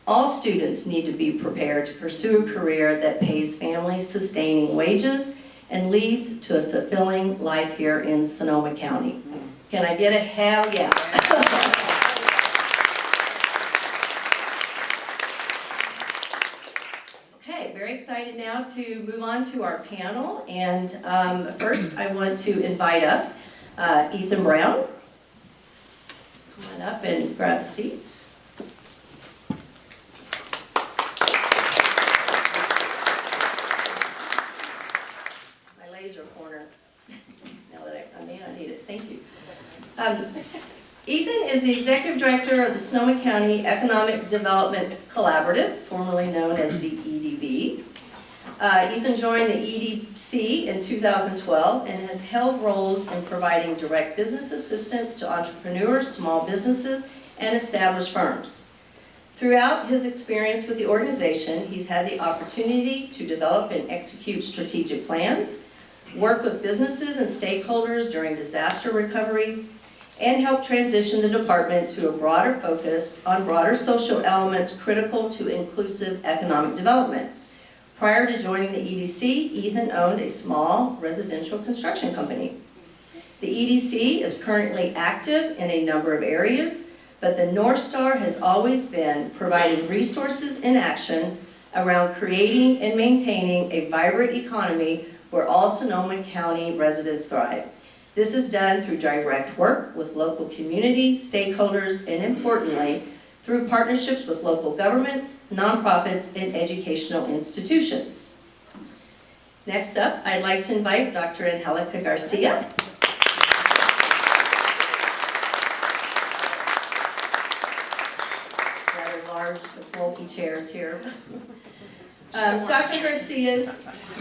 all students need to be prepared to pursue a career that pays family-sustaining wages and leads to a fulfilling life here in Sonoma County. Can I get a hell yeah? Okay, very excited now to move on to our panel. And first, I want to invite up Ethan Brown. Come on up and grab a seat. Corner. Now that I may not need it. Thank you. Ethan is the Executive Director of the Sonoma County Economic Development Collaborative, formerly known as the EDB. Ethan joined the EDC in 2012 and has held roles in providing direct business assistance to entrepreneurs, small businesses, and established firms. Throughout his experience with the organization, he's had the opportunity to develop and execute strategic plans, work with businesses and stakeholders during disaster recovery, and help transition the department to a broader focus on broader social elements critical to inclusive economic development. Prior to joining the EDC, Ethan owned a small residential construction company. The EDC is currently active in a number of areas, but the North Star has always been providing resources and action around creating and maintaining a vibrant economy where all Sonoma County residents thrive. This is done through direct work with local community, stakeholders, and importantly, through partnerships with local governments, nonprofits, and educational institutions. Next up, I'd like to invite Dr. Angelica Garcia. Rather large, bulky chairs here. Dr. Garcia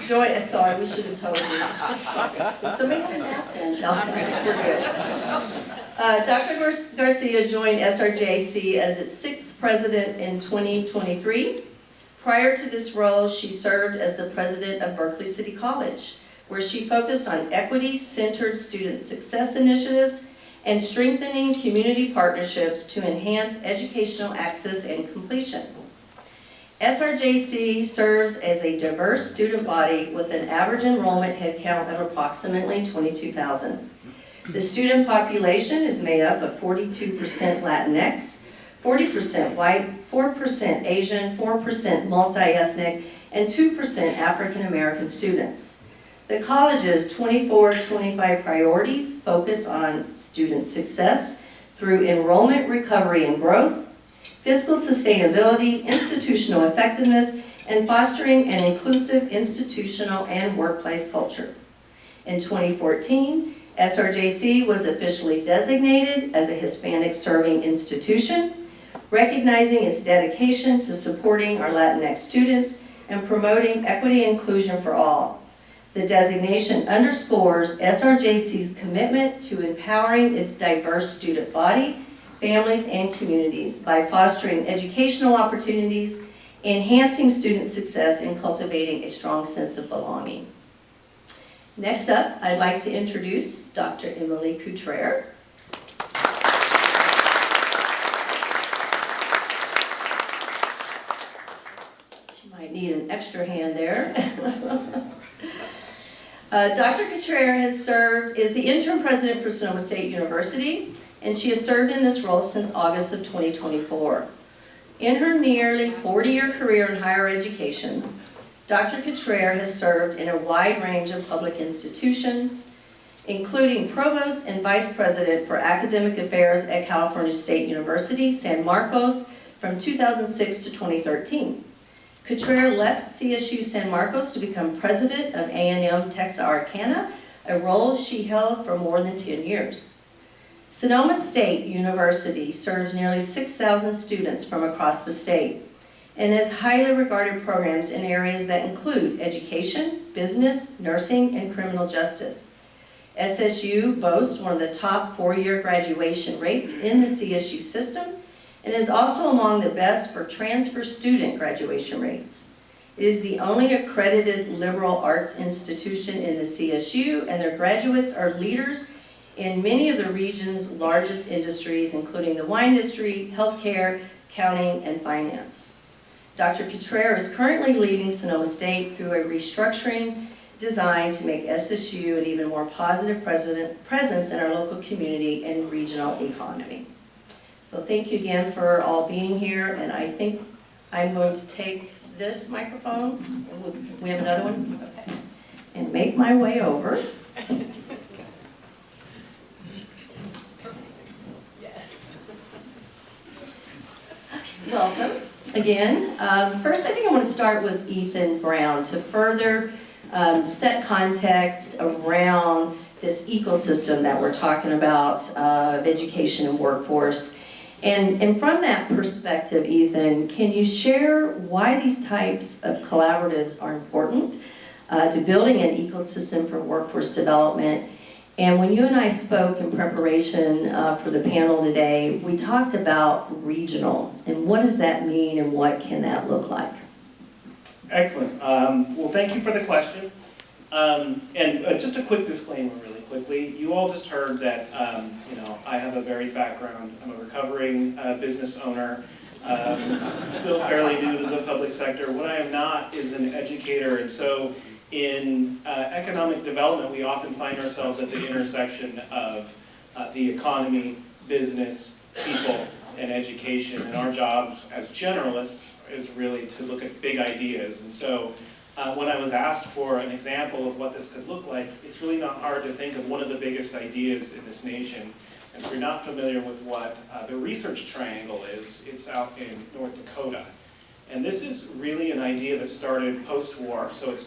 joined, sorry, we should have told you. Does somebody have a napkin? No, we're good. Dr. Garcia joined SRJC as its 6th president in 2023. Prior to this role, she served as the president of Berkeley City College, where she focused on equity-centered student success initiatives and strengthening community partnerships to enhance educational access and completion. SRJC serves as a diverse student body with an average enrollment headcount of approximately 22,000. The student population is made up of 42% Latinx, 40% white, 4% Asian, 4% multi-ethnic, and 2% African American students. The college's 24-25 priorities focus on student success through enrollment recovery and growth, fiscal sustainability, institutional effectiveness, and fostering an inclusive institutional and workplace culture. In 2014, SRJC was officially designated as a Hispanic serving institution, recognizing its dedication to supporting our Latinx students and promoting equity and inclusion for all. The designation underscores SRJC's commitment to empowering its diverse student body, families, and communities by fostering educational opportunities, enhancing student success, and cultivating a strong sense of belonging. Next up, I'd like to introduce Dr. Emily Couture. She might need an extra hand there. Dr. Couture has served as the interim president for Sonoma State University, and she has served in this role since August of 2024. In her nearly 40-year career in higher education, Dr. Couture has served in a wide range of public institutions, including provost and vice president for academic affairs at California State University, San Marcos, from 2006 to 2013. Couture left CSU San Marcos to become president of A&M Texarkana, a role she held for more than 10 years. Sonoma State University serves nearly 6,000 students from across the state and has highly regarded programs in areas that include education, business, nursing, and criminal justice. SSU boasts one of the top four-year graduation rates in the CSU system and is also among the best for transfer student graduation rates. It is the only accredited liberal arts institution in the CSU, and their graduates are leaders in many of the region's largest industries, including the wine industry, healthcare, accounting, and finance. Dr. Couture is currently leading Sonoma State through a restructuring designed to make SSU an even more positive presence in our local community and regional economy. So thank you again for all being here, and I think I'm going to take this microphone, we have another one? Okay. And make my way over. Yes. Okay, welcome again. First, I think I want to start with Ethan Brown to further set context around this ecosystem that we're talking about of education and workforce. And from that perspective, Ethan, can you share why these types of collaboratives are important to building an ecosystem for workforce development? And when you and I spoke in preparation for the panel today, we talked about regional, and what does that mean and what can that look like? Excellent. Well, thank you for the question. And just a quick disclaimer really quickly. You all just heard that I have a varied background. I'm a recovering business owner, still fairly new to the public sector. What I am not is an educator, and so in economic development, we often find ourselves at the intersection of the economy, business, people, and education. And our jobs as generalists is really to look at big ideas. And so when I was asked for an example of what this could look like, it's really not hard to think of one of the biggest ideas in this nation. And if you're not familiar with what the research triangle is, it's out in North Dakota. And this is really an idea that started post-war, so it's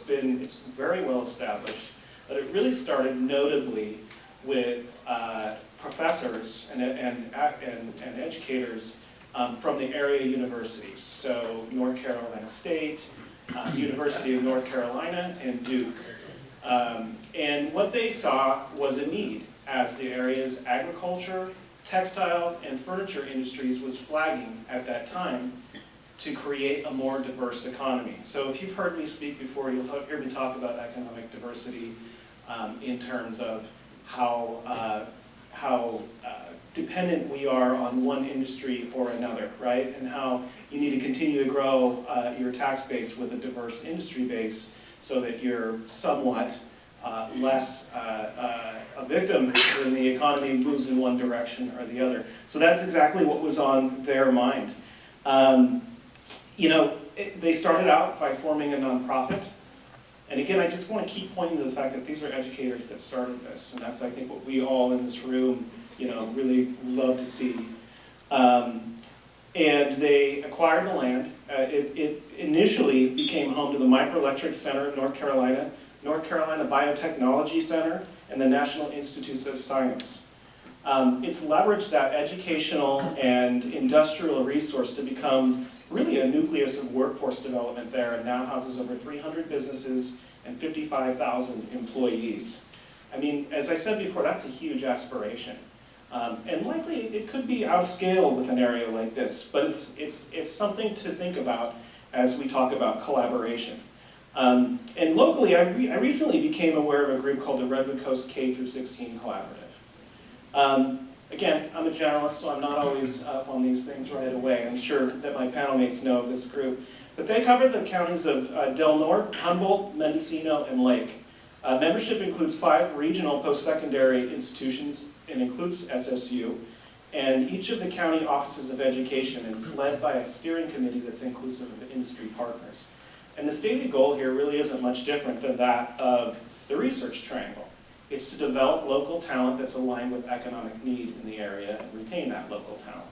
very well established, but it really started notably with professors and educators from the area universities. So North Carolina State, University of North Carolina, and Duke. And what they saw was a need as the area's agriculture, textile, and furniture industries was flagging at that time to create a more diverse economy. So if you've heard me speak before, you'll hear me talk about economic diversity in terms of how dependent we are on one industry or another, right? And how you need to continue to grow your tax base with a diverse industry base so that you're somewhat less a victim when the economy moves in one direction or the other. So that's exactly what was on their mind. They started out by forming a nonprofit. And again, I just want to keep pointing to the fact that these are educators that started this. And that's, I think, what we all in this room, really love to see. And they acquired the land. It initially became home to the Microelectric Center of North Carolina Biotechnology Center, and the National Institutes of Science. It's leveraged that educational and industrial resource to become really a nucleus of workforce development there, and now houses over 300 businesses and 55,000 employees. I mean, as I said before, that's a huge aspiration. And likely it could be out of scale with an area like this, but it's something to think about as we talk about collaboration. And locally, I recently became aware of a group called the Redwood Coast K-16 Collaborative. Again, I'm a generalist, so I'm not always up on these things right away. I'm sure that my panel mates know of this group. But they cover the counties of Del Norte, Humboldt, Mendocino, and Lake. Membership includes 5 regional post-secondary institutions and includes SSU. And each of the county offices of education is led by a steering committee that's inclusive of industry partners. And the stated goal here really isn't much different than that of the research triangle. It's to develop local talent that's aligned with economic need in the area and retain that local talent.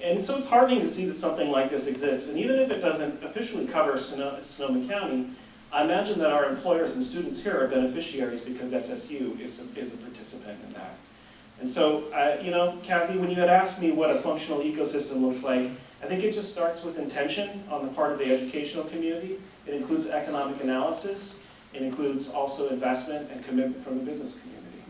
And so it's heartening to see that something like this exists. And even if it doesn't officially cover Sonoma County, I imagine that our employers and students here are beneficiaries because SSU is a participant in that. And so, Kathy, when you had asked me what a functional ecosystem looks like, I think it just starts with intention on the part of the educational community. It includes economic analysis. It includes also investment and commitment from the business community.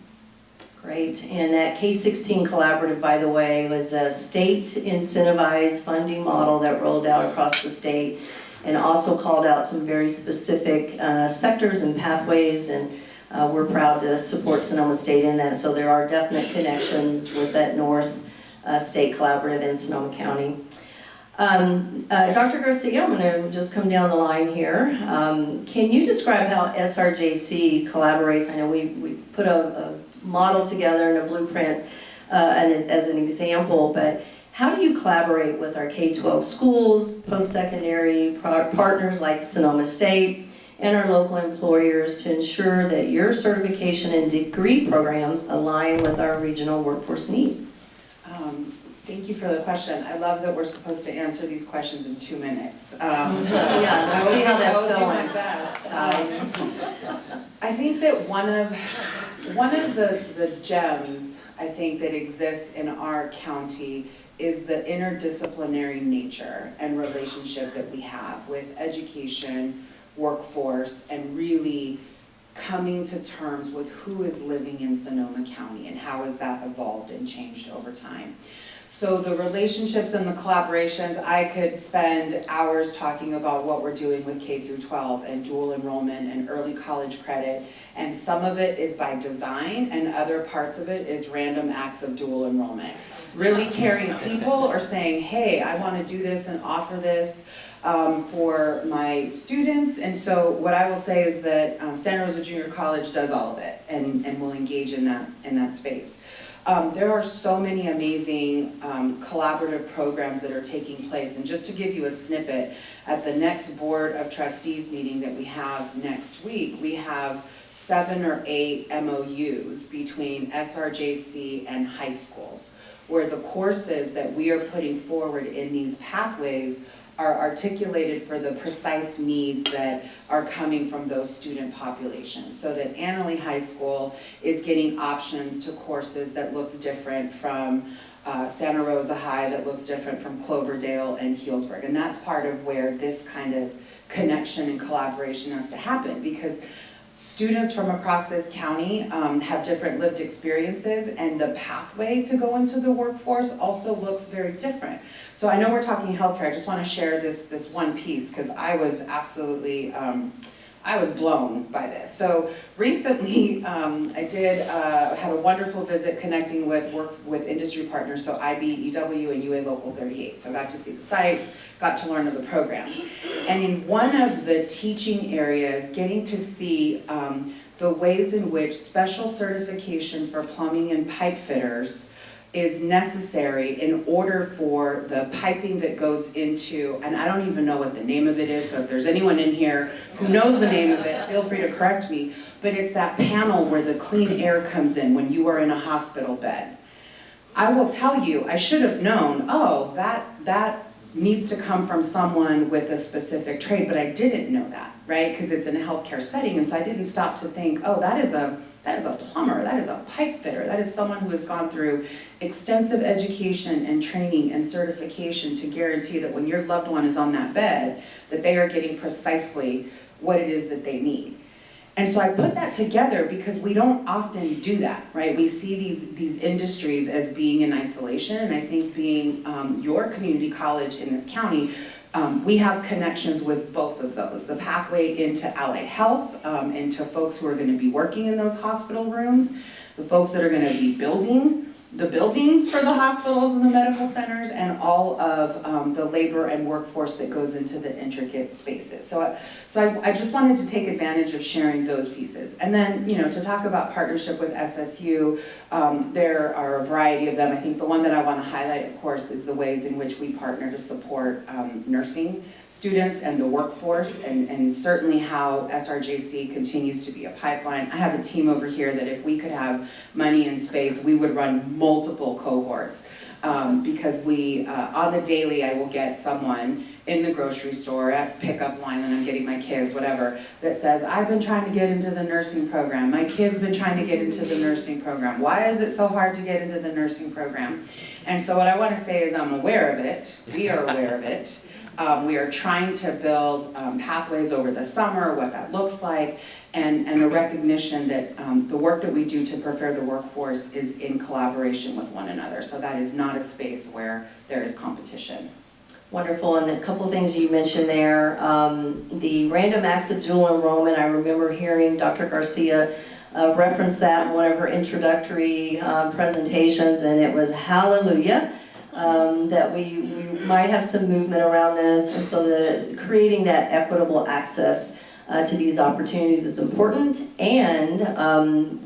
Great. And that K-16 Collaborative, by the way, was a state incentivized funding model that rolled out across the state and also called out some very specific sectors and pathways, and we're proud to support Sonoma State in that. So there are definite connections with that North State Collaborative in Sonoma County. Dr. Garcia, I'm going to just come down the line here. Can you describe how SRJC collaborates? I know we put a model together and a blueprint as an example, but how do you collaborate with our K-12 schools, post-secondary partners like Sonoma State, and our local employers to ensure that your certification and degree programs align with our regional workforce needs? Thank you for the question. I love that we're supposed to answer these questions in 2 minutes. Yeah, let's see how that's I will do going. my best. I think that one of the gems I think that exists in our county is the interdisciplinary nature and relationship that we have with education, workforce, and really coming to terms with who is living in Sonoma County and how has that evolved and changed over time. So the relationships and the collaborations, I could spend hours talking about what we're doing with K through 12 and dual enrollment and early college credit, and some of it is by design and other parts of it is random acts of dual enrollment. Really caring people or saying, hey, I want to do this and offer this for my students. And so what I will say is that Santa Rosa Junior College does all of it and will engage in that space. There are so many amazing collaborative programs that are taking place. And just to give you a snippet, at the next Board of Trustees meeting that we have next week, we have 7 or 8 MOUs between SRJC and high schools, where the courses that we are putting forward in these pathways are articulated for the precise needs that are coming from those student populations. So that Annalee High School is getting options to courses that looks different from Santa Rosa High, that looks different from Cloverdale and Healdsburg. And that's part of where this kind of connection and collaboration has to happen, because students from across this county have different lived experiences, and the pathway to go into the workforce also looks very different. So I know we're talking healthcare. I just want to share this one piece, because I was absolutely I was blown by this. So recently, I did have a wonderful visit connecting with industry partners, so IBEW and UA Local 38. So I got to see the sites, got to learn of the programs. And in one of the teaching areas, getting to see the ways in which special certification for plumbing and pipe fitters is necessary in order for the piping that goes into, and I don't even know what the name of it is, so if there's anyone in here who knows the name of it, feel free to correct me, but it's that panel where the clean air comes in when you are in a hospital bed. I will tell you, I should have known, oh, that needs to come from someone with a specific trade, but I didn't know that, right? Because it's in a healthcare setting, and so I didn't stop to think, oh, that is a plumber, that is a pipe fitter, that is someone who has gone through extensive education and training and certification to guarantee that when your loved one is on that bed, that they are getting precisely what it is that they need. And so I put that together because we don't often do that, right? We see these industries as being in isolation, and I think being your community college in this county, we have connections with both of those. The pathway into allied health, into folks who are going to be working in those hospital rooms, the folks that are going to be building the buildings for the hospitals and the medical centers, and all of the labor and workforce that goes into the intricate spaces. So I just wanted to take advantage of sharing those pieces. And then, to talk about partnership with SSU, there are a variety of them. I think the one that I want to highlight, of course, is the ways in which we partner to support nursing students and the workforce, and certainly how SRJC continues to be a pipeline. I have a team over here that if we could have money and space, we would run multiple cohorts, because on the daily, I will get someone in the grocery store at pickup line when I'm getting my kids, whatever, that says, I've been trying to get into the nursing program. My kid's been trying to get into the nursing program. Why is it so hard to get into the nursing program? And so what I want to say is I'm aware of it. We are aware of it. We are trying to build pathways over the summer, what that looks like, and a recognition that the work that we do to prepare the workforce is in collaboration with one another. So that is not a space where there is competition. Wonderful, and a couple things you mentioned there. The random acts of dual enrollment, I remember hearing Dr. Garcia reference that in one of her introductory presentations, and it was hallelujah. That we might have some movement around this, and so creating that equitable access to these opportunities is important. And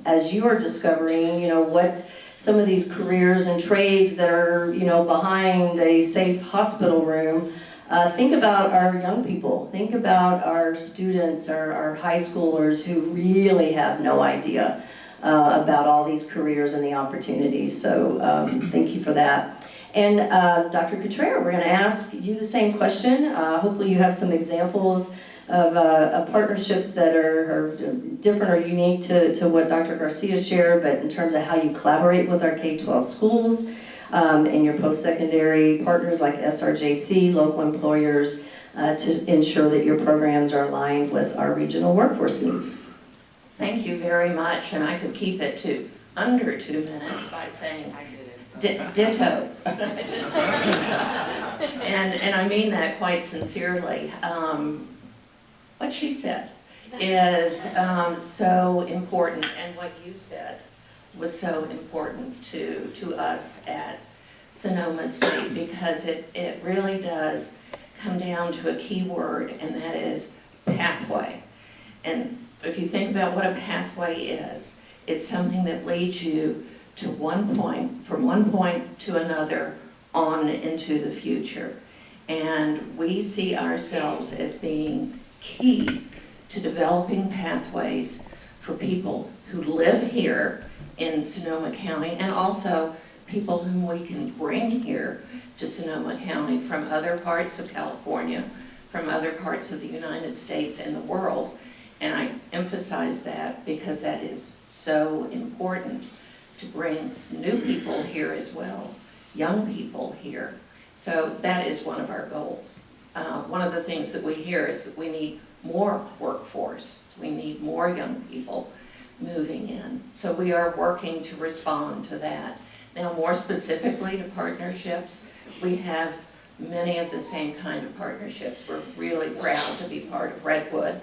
as you are discovering, what some of these careers and trades that are, behind a safe hospital room, think about our young people, think about our students, our high schoolers who really have no idea about all these careers and the opportunities. So thank you for that. And Dr. Cottrera, we're going to ask you the same question. Hopefully you have some examples of partnerships that are different or unique to what Dr. Garcia shared, but in terms of how you collaborate with our K-12 schools and your post-secondary partners like SRJC, local employers, to ensure that your programs are aligned with our regional workforce needs. Thank you very much, and I could keep it to under 2 minutes by saying ditto. And I mean that quite sincerely. What she said is so important, and what you said was so important to us at Sonoma State, because it really does come down to a key word, and that is pathway. And if you think about what a pathway is, it's something that leads you to one point, from one point to another, on into the future. And we see ourselves as being key to developing pathways for people who live here in Sonoma County, and also people whom we can bring here to Sonoma County from other parts of California, from other parts of the United States and the world. And I emphasize that because that is so important, to bring new people here as well, young people here. So that is one of our goals. One of the things that we hear is that we need more workforce. We need more young people moving in. So we are working to respond to that. Now, more specifically to partnerships, we have many of the same kind of partnerships. We're really proud to be part of Redwood.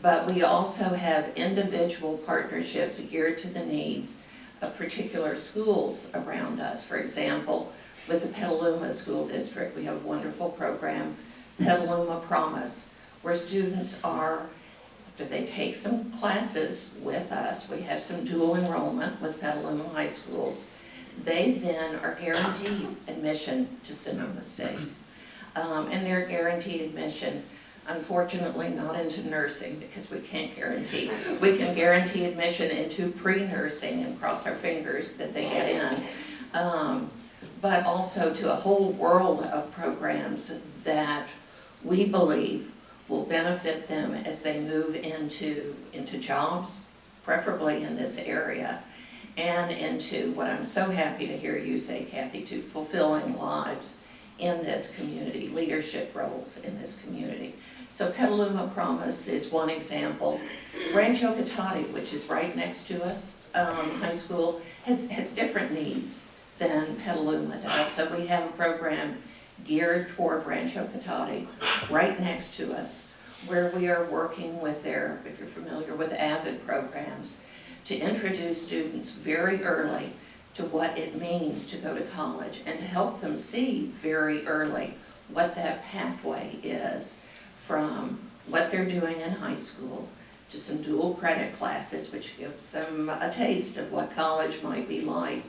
but we also have individual partnerships geared to the needs of particular schools around us. For example, with the Petaluma School District, we have a wonderful program, Petaluma Promise, where students are, after they take some classes with us, we have some dual enrollment with Petaluma High Schools, they then are guaranteed admission to Sonoma State. And they're guaranteed admission, unfortunately not into nursing because we can't guarantee. We can guarantee admission into pre-nursing and cross our fingers that they get in. But also to a whole world of programs that we believe will benefit them as they move into jobs, preferably in this area, and into what I'm so happy to hear you say, Kathy, to fulfilling lives in this community, leadership roles in this community. So Petaluma Promise is one example. Rancho Cotati, which is right next to us, high school, has different needs than Petaluma does. So we have a program geared toward Rancho Cotati right next to us, where we are working with their, if you're familiar with AVID programs, to introduce students very early to what it means to go to college and to help them see very early what that pathway is, from what they're doing in high school to some dual credit classes, which gives them a taste of what college might be like,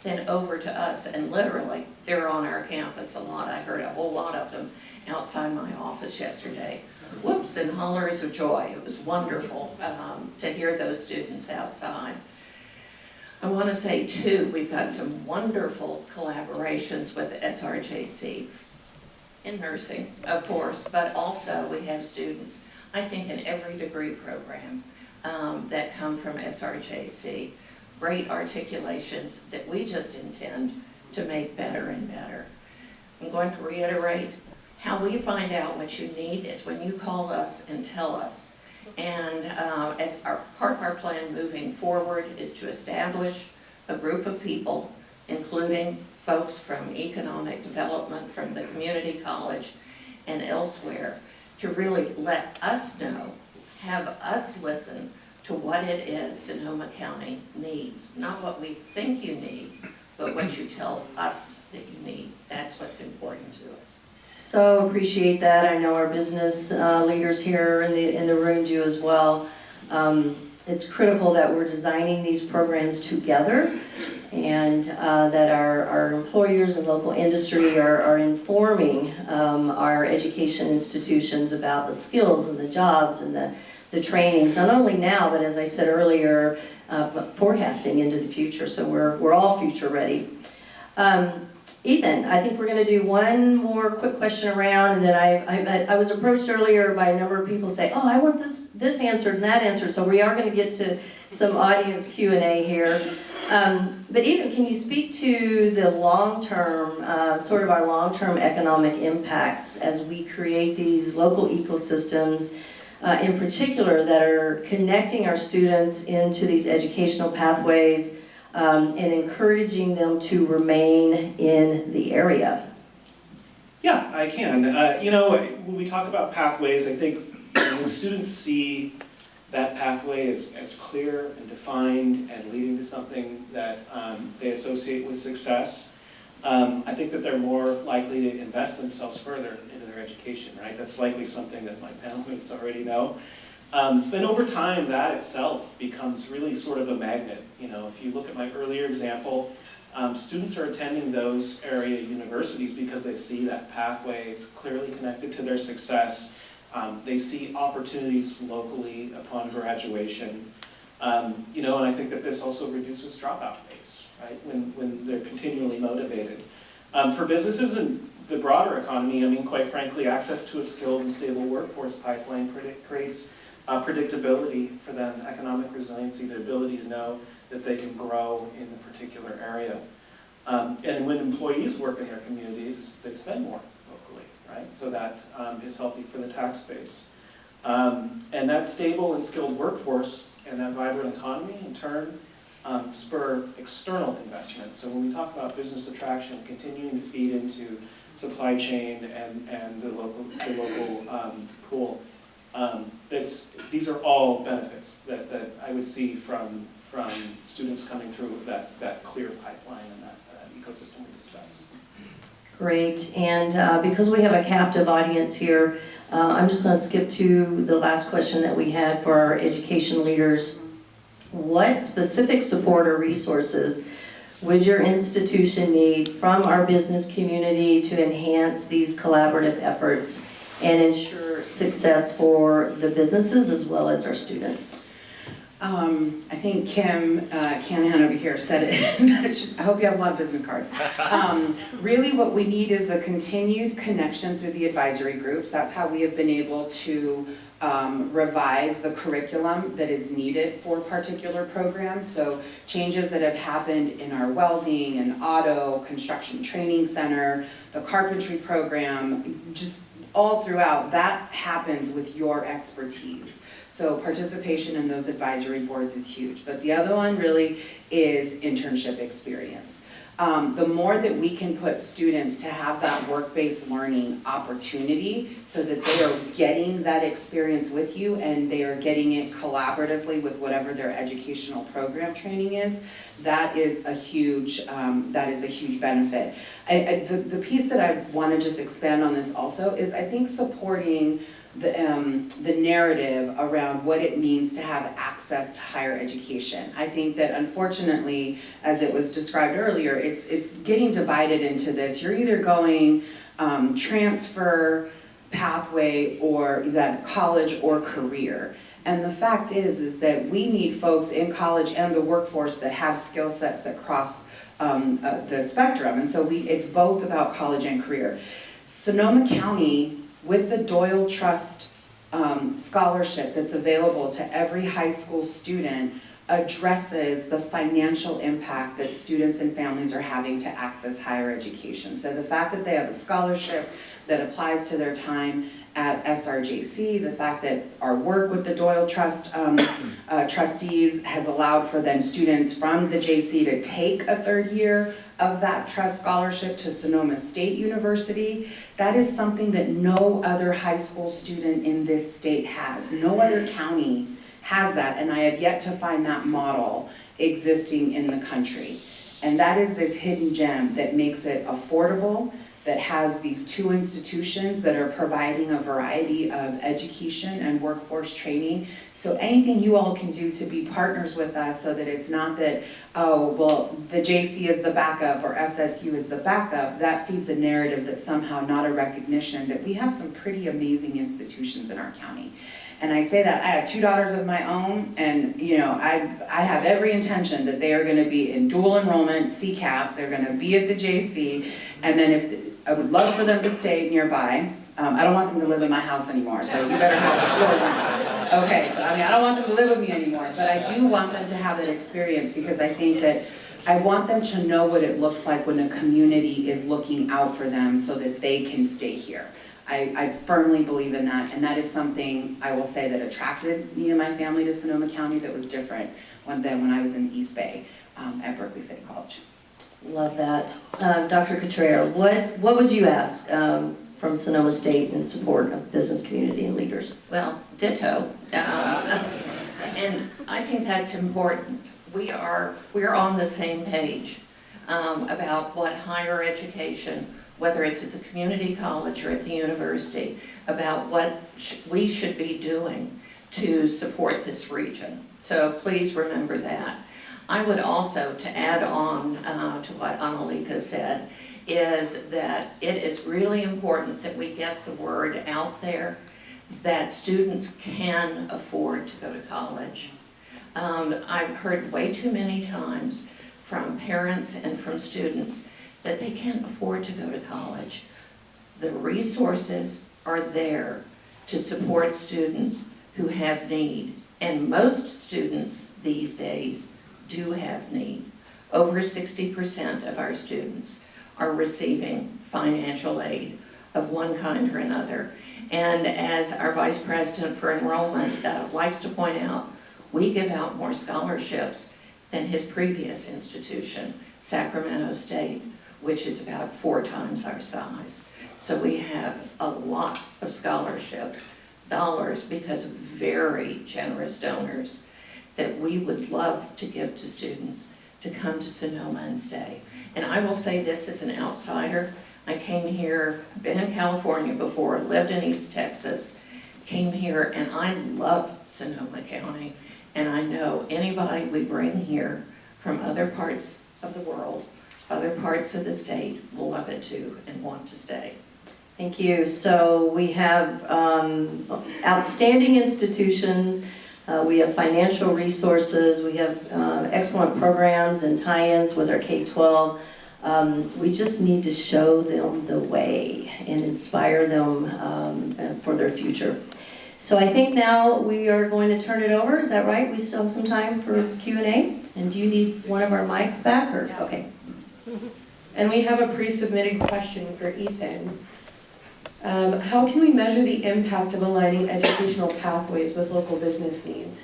then over to us. And literally, they're on our campus a lot. I heard a whole lot of them outside my office yesterday. Whoops, and hollers of joy. It was wonderful to hear those students outside. I want to say, too, we've got some wonderful collaborations with SRJC in nursing, of course, but also we have students, I think, in every degree program that come from SRJC. Great articulations that we just intend to make better and better. I'm going to reiterate, how we find out what you need is when you call us and tell us. And as part of our plan moving forward is to establish a group of people, including folks from economic development, from the community college and elsewhere, to really let us know, have us listen to what it is Sonoma County needs. Not what we think you need, but what you tell us that you need. That's what's important to us. So appreciate that. I know our business leaders here in the room do as well. It's critical that we're designing these programs together, and that our employers and local industry are informing our education institutions about the skills and the jobs and the trainings, not only now, but as I said earlier, forecasting into the future. So we're all future ready. Ethan, I think we're going to do one more quick question around, and then I was approached earlier by a number of people saying, oh, I want this answered and that answered, so we are going to get to some audience Q&A here. But Ethan, can you speak to the long-term, sort of our long-term economic impacts as we create these local ecosystems, in particular, that are connecting our students into these educational pathways, and encouraging them to remain in the area? Yeah, I can. When we talk about pathways, I think when students see that pathway as clear and defined and leading to something that they associate with success, I think that they're more likely to invest themselves further into their education, right? That's likely something that my panelists already know. But over time, that itself becomes really sort of a magnet. If you look at my earlier example, students are attending those area universities because they see that pathway. It's clearly connected to their success. They see opportunities locally upon graduation. And I think that this also reduces dropout rates, right, when they're continually motivated. For businesses and the broader economy, quite frankly, access to a skilled and stable workforce pipeline creates predictability for them, economic resiliency, the ability to know that they can grow in a particular area. And when employees work in their communities, they spend more locally, right? So that is healthy for the tax base. And that stable and skilled workforce and that vibrant economy, in turn, spur external investment. So when we talk about business attraction, continuing to feed into supply chain and the local pool, These are all benefits that I would see from students coming through that clear pipeline and that ecosystem we discussed. Great, and because we have a captive audience here, I'm just going to skip to the last question that we had for our education leaders. What specific support or resources would your institution need from our business community to enhance these collaborative efforts and ensure success for the businesses as well as our students? I think Kim Canahan over here said it. I hope you have a lot of business cards. Really what we need is the continued connection through the advisory groups. That's how we have been able to revise the curriculum that is needed for particular programs. So changes that have happened in our welding and auto, construction training center, the carpentry program, just all throughout, that happens with your expertise. So participation in those advisory boards is huge. But the other one really is internship experience. The more that we can put students to have that work-based learning opportunity so that they are getting that experience with you and they are getting it collaboratively with whatever their educational program training is, that is a huge benefit. The piece that I want to just expand on this also is I think supporting the narrative around what it means to have access to higher education. I think that unfortunately, as it was described earlier, it's getting divided into this. You're either going transfer, pathway, or that college or career. And the fact is that we need folks in college and the workforce that have skill sets that cross the spectrum. And so it's both about college and career. Sonoma County, with the Doyle Trust scholarship that's available to every high school student, addresses the financial impact that students and families are having to access higher education. So the fact that they have a scholarship that applies to their time at SRJC, the fact that our work with the Doyle Trust trustees has allowed for then students from the JC to take a third year of that trust scholarship to Sonoma State University. That is something that no other high school student in this state has. No other county has that, and I have yet to find that model existing in the country. And that is this hidden gem that makes it affordable, that has these two institutions that are providing a variety of education and workforce training. So anything you all can do to be partners with us so that it's not that, oh, well, the JC is the backup or SSU is the backup, that feeds a narrative that's somehow not a recognition that we have some pretty amazing institutions in our county. And I say that, I have two daughters of my own, and I have every intention that they are gonna be in dual enrollment, CCAP, they're gonna be at the JC, and then I would love for them to stay nearby. I don't want them to live in my house anymore, so you better have them. Okay, so I don't want them to live with me anymore, but I do want them to have that experience because I think that I want them to know what it looks like when a community is looking out for them so that they can stay here. I firmly believe in that, and that is something I will say that attracted me and my family to Sonoma County that was different than when I was in East Bay at Berkeley City College. Love that. Dr. Cottrell, what would you ask from Sonoma State in support of business community and leaders? Well, ditto. And I think that's important. We're on the same page about what higher education, whether it's at the community college or at the university, about what we should be doing to support this region. So please remember that. I would also, to add on to what Annalika said, is that it is really important that we get the word out there that students can afford to go to college. I've heard way too many times from parents and from students that they can't afford to go to college. The resources are there to support students who have need, and most students these days do have need. Over 60% of our students are receiving financial aid of one kind or another. And as our Vice President for Enrollment likes to point out, we give out more scholarships than his previous institution, Sacramento State, which is about 4 times our size. So we have a lot of scholarships because of very generous donors that we would love to give to students to come to Sonoma and stay. And I will say this as an outsider, I came here, been in California before, lived in East Texas, came here, and I love Sonoma County. And I know anybody we bring here from other parts of the world, other parts of the state, will love it too and want to stay. Thank you. So we have outstanding institutions, we have financial resources, we have excellent programs and tie-ins with our K-12. We just need to show them the way and inspire them for their future. So I think now we are going to turn it over. Is that right? We still have some time for Q&A? And do you need one of our mics back? Or okay. And we have a pre-submitted question for Ethan. How can we measure the impact of aligning educational pathways with local business needs?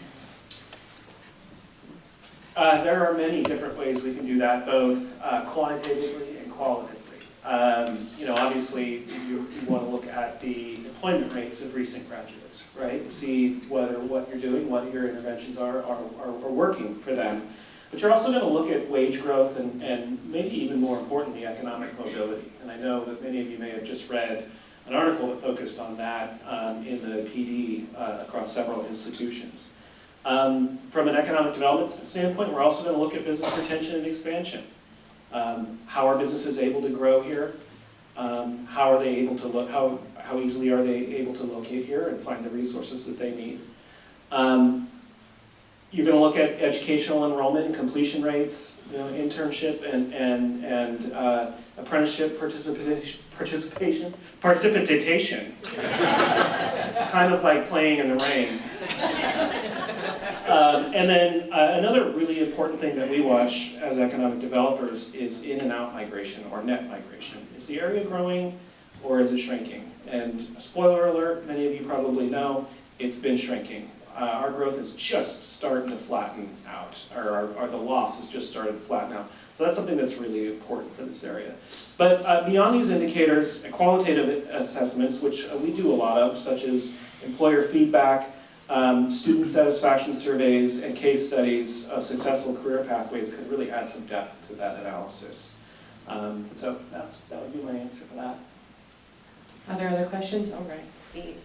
There are many different ways we can do that, both quantitatively and qualitatively. Obviously, you want to look at the employment rates of recent graduates, right? See whether what you're doing, what your interventions are working for them. But you're also going to look at wage growth and maybe even more importantly, economic mobility. And I know that many of you may have just read an article that focused on that in the PD across several institutions. From an economic development standpoint, we're also going to look at business retention and expansion. How are businesses able to grow here? How are they able to look? How easily are they able to locate here and find the resources that they need? You're going to look at educational enrollment and completion rates, internship and apprenticeship participation. It's kind of like playing in the rain. And then another really important thing that we watch as economic developers is in and out migration or net migration. Is the area growing or is it shrinking? And spoiler alert, many of you probably know, it's been shrinking. Our growth is just starting to flatten out, or the loss has just started to flatten out. So that's something that's really important for this area. But beyond these indicators, qualitative assessments, which we do a lot of, such as employer feedback, student satisfaction surveys, and case studies of successful career pathways could really add some depth to that analysis. So that would be my answer for that. Are there other questions? All right, Steve.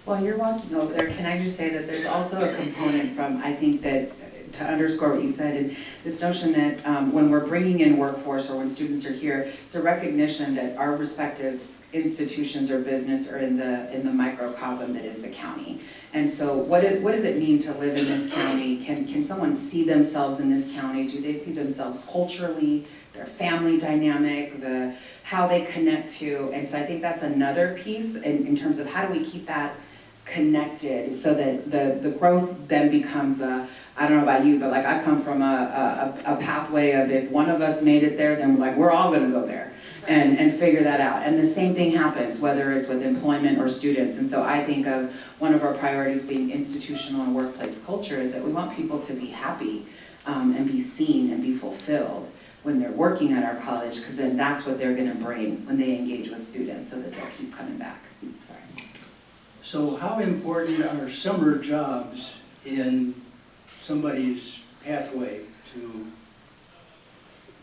While you're walking over there, can I just say that there's also a component from, I think that, to underscore what you said, and this notion that when we're bringing in workforce or when students are here, it's a recognition that our respective institutions or business are in the microcosm that is the county. And so what does it mean to live in this county? Can someone see themselves in this county? Do they see themselves culturally, their family dynamic, how they connect to? And so I think that's another piece in terms of how do we keep that connected so that the growth then becomes I don't know about you, but like I come from a pathway of if one of us made it there, then we're all gonna go there and figure that out. And the same thing happens, whether it's with employment or students. And so I think of one of our priorities being institutional and workplace culture is that we want people to be happy and be seen and be fulfilled when they're working at our college, because then that's what they're gonna bring when they engage with students so that they'll keep coming back. So how important are summer jobs in somebody's pathway to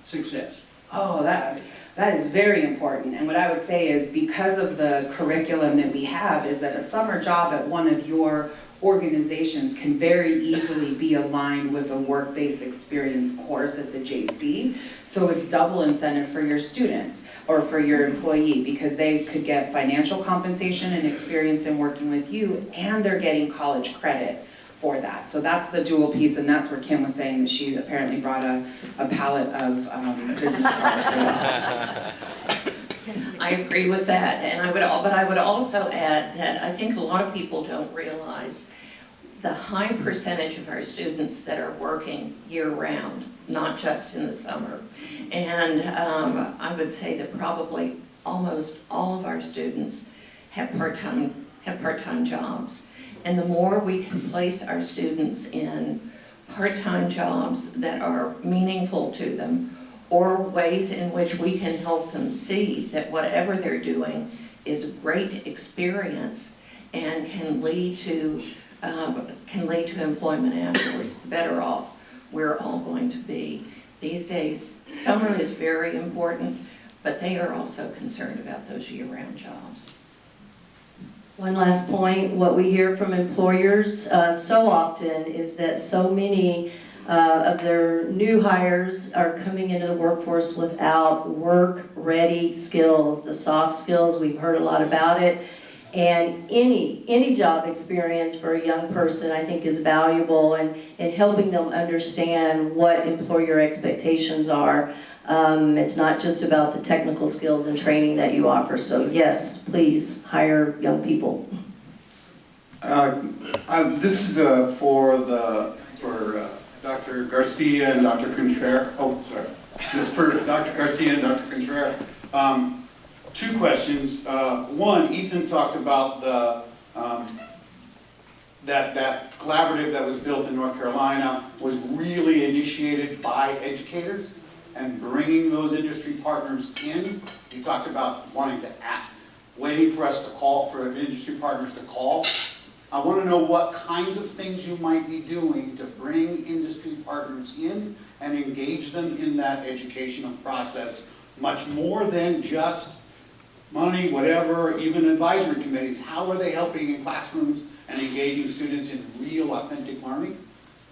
success? Oh, that is very important. And what I would say is because of the curriculum that we have is that a summer job at one of your organizations can very easily be aligned with a work-based experience course at the JC. So it's double incentive for your student or for your employee because they could get financial compensation and experience in working with you, and they're getting college credit for that. So that's the dual piece, and that's where Kim was saying that she apparently brought a palette of business cards for I agree with that, and I would also add that I think a lot of people don't realize the high percentage of our students that are working year-round, not just in the summer. And I would say that probably almost all of our students have part-time jobs. And the more we can place our students in part-time jobs that are meaningful to them, or ways in which we can help them see that whatever they're doing is a great experience and can lead to employment afterwards, the better off we're all going to be. These days, summer is very important, but they are also concerned about those year-round jobs. One last point, what we hear from employers so often is that so many of their new hires are coming into the workforce without work-ready skills, the soft skills, we've heard a lot about it. And any job experience for a young person, I think, is valuable in helping them understand what employer expectations are. It's not just about the technical skills and training that you offer. So yes, please hire young people. This is for Dr. Garcia and Dr. Contreras. Oh, sorry. This is for Dr. Garcia and Dr. Contreras. Two questions. One, Ethan talked about the that collaborative that was built in North Carolina was really initiated by educators and bringing those industry partners in. You talked about wanting to waiting for us to call, for industry partners to call. I want to know what kinds of things you might be doing to bring industry partners in and engage them in that educational process, much more than just money, whatever, even advisory committees. How are they helping in classrooms and engaging students in real, authentic learning?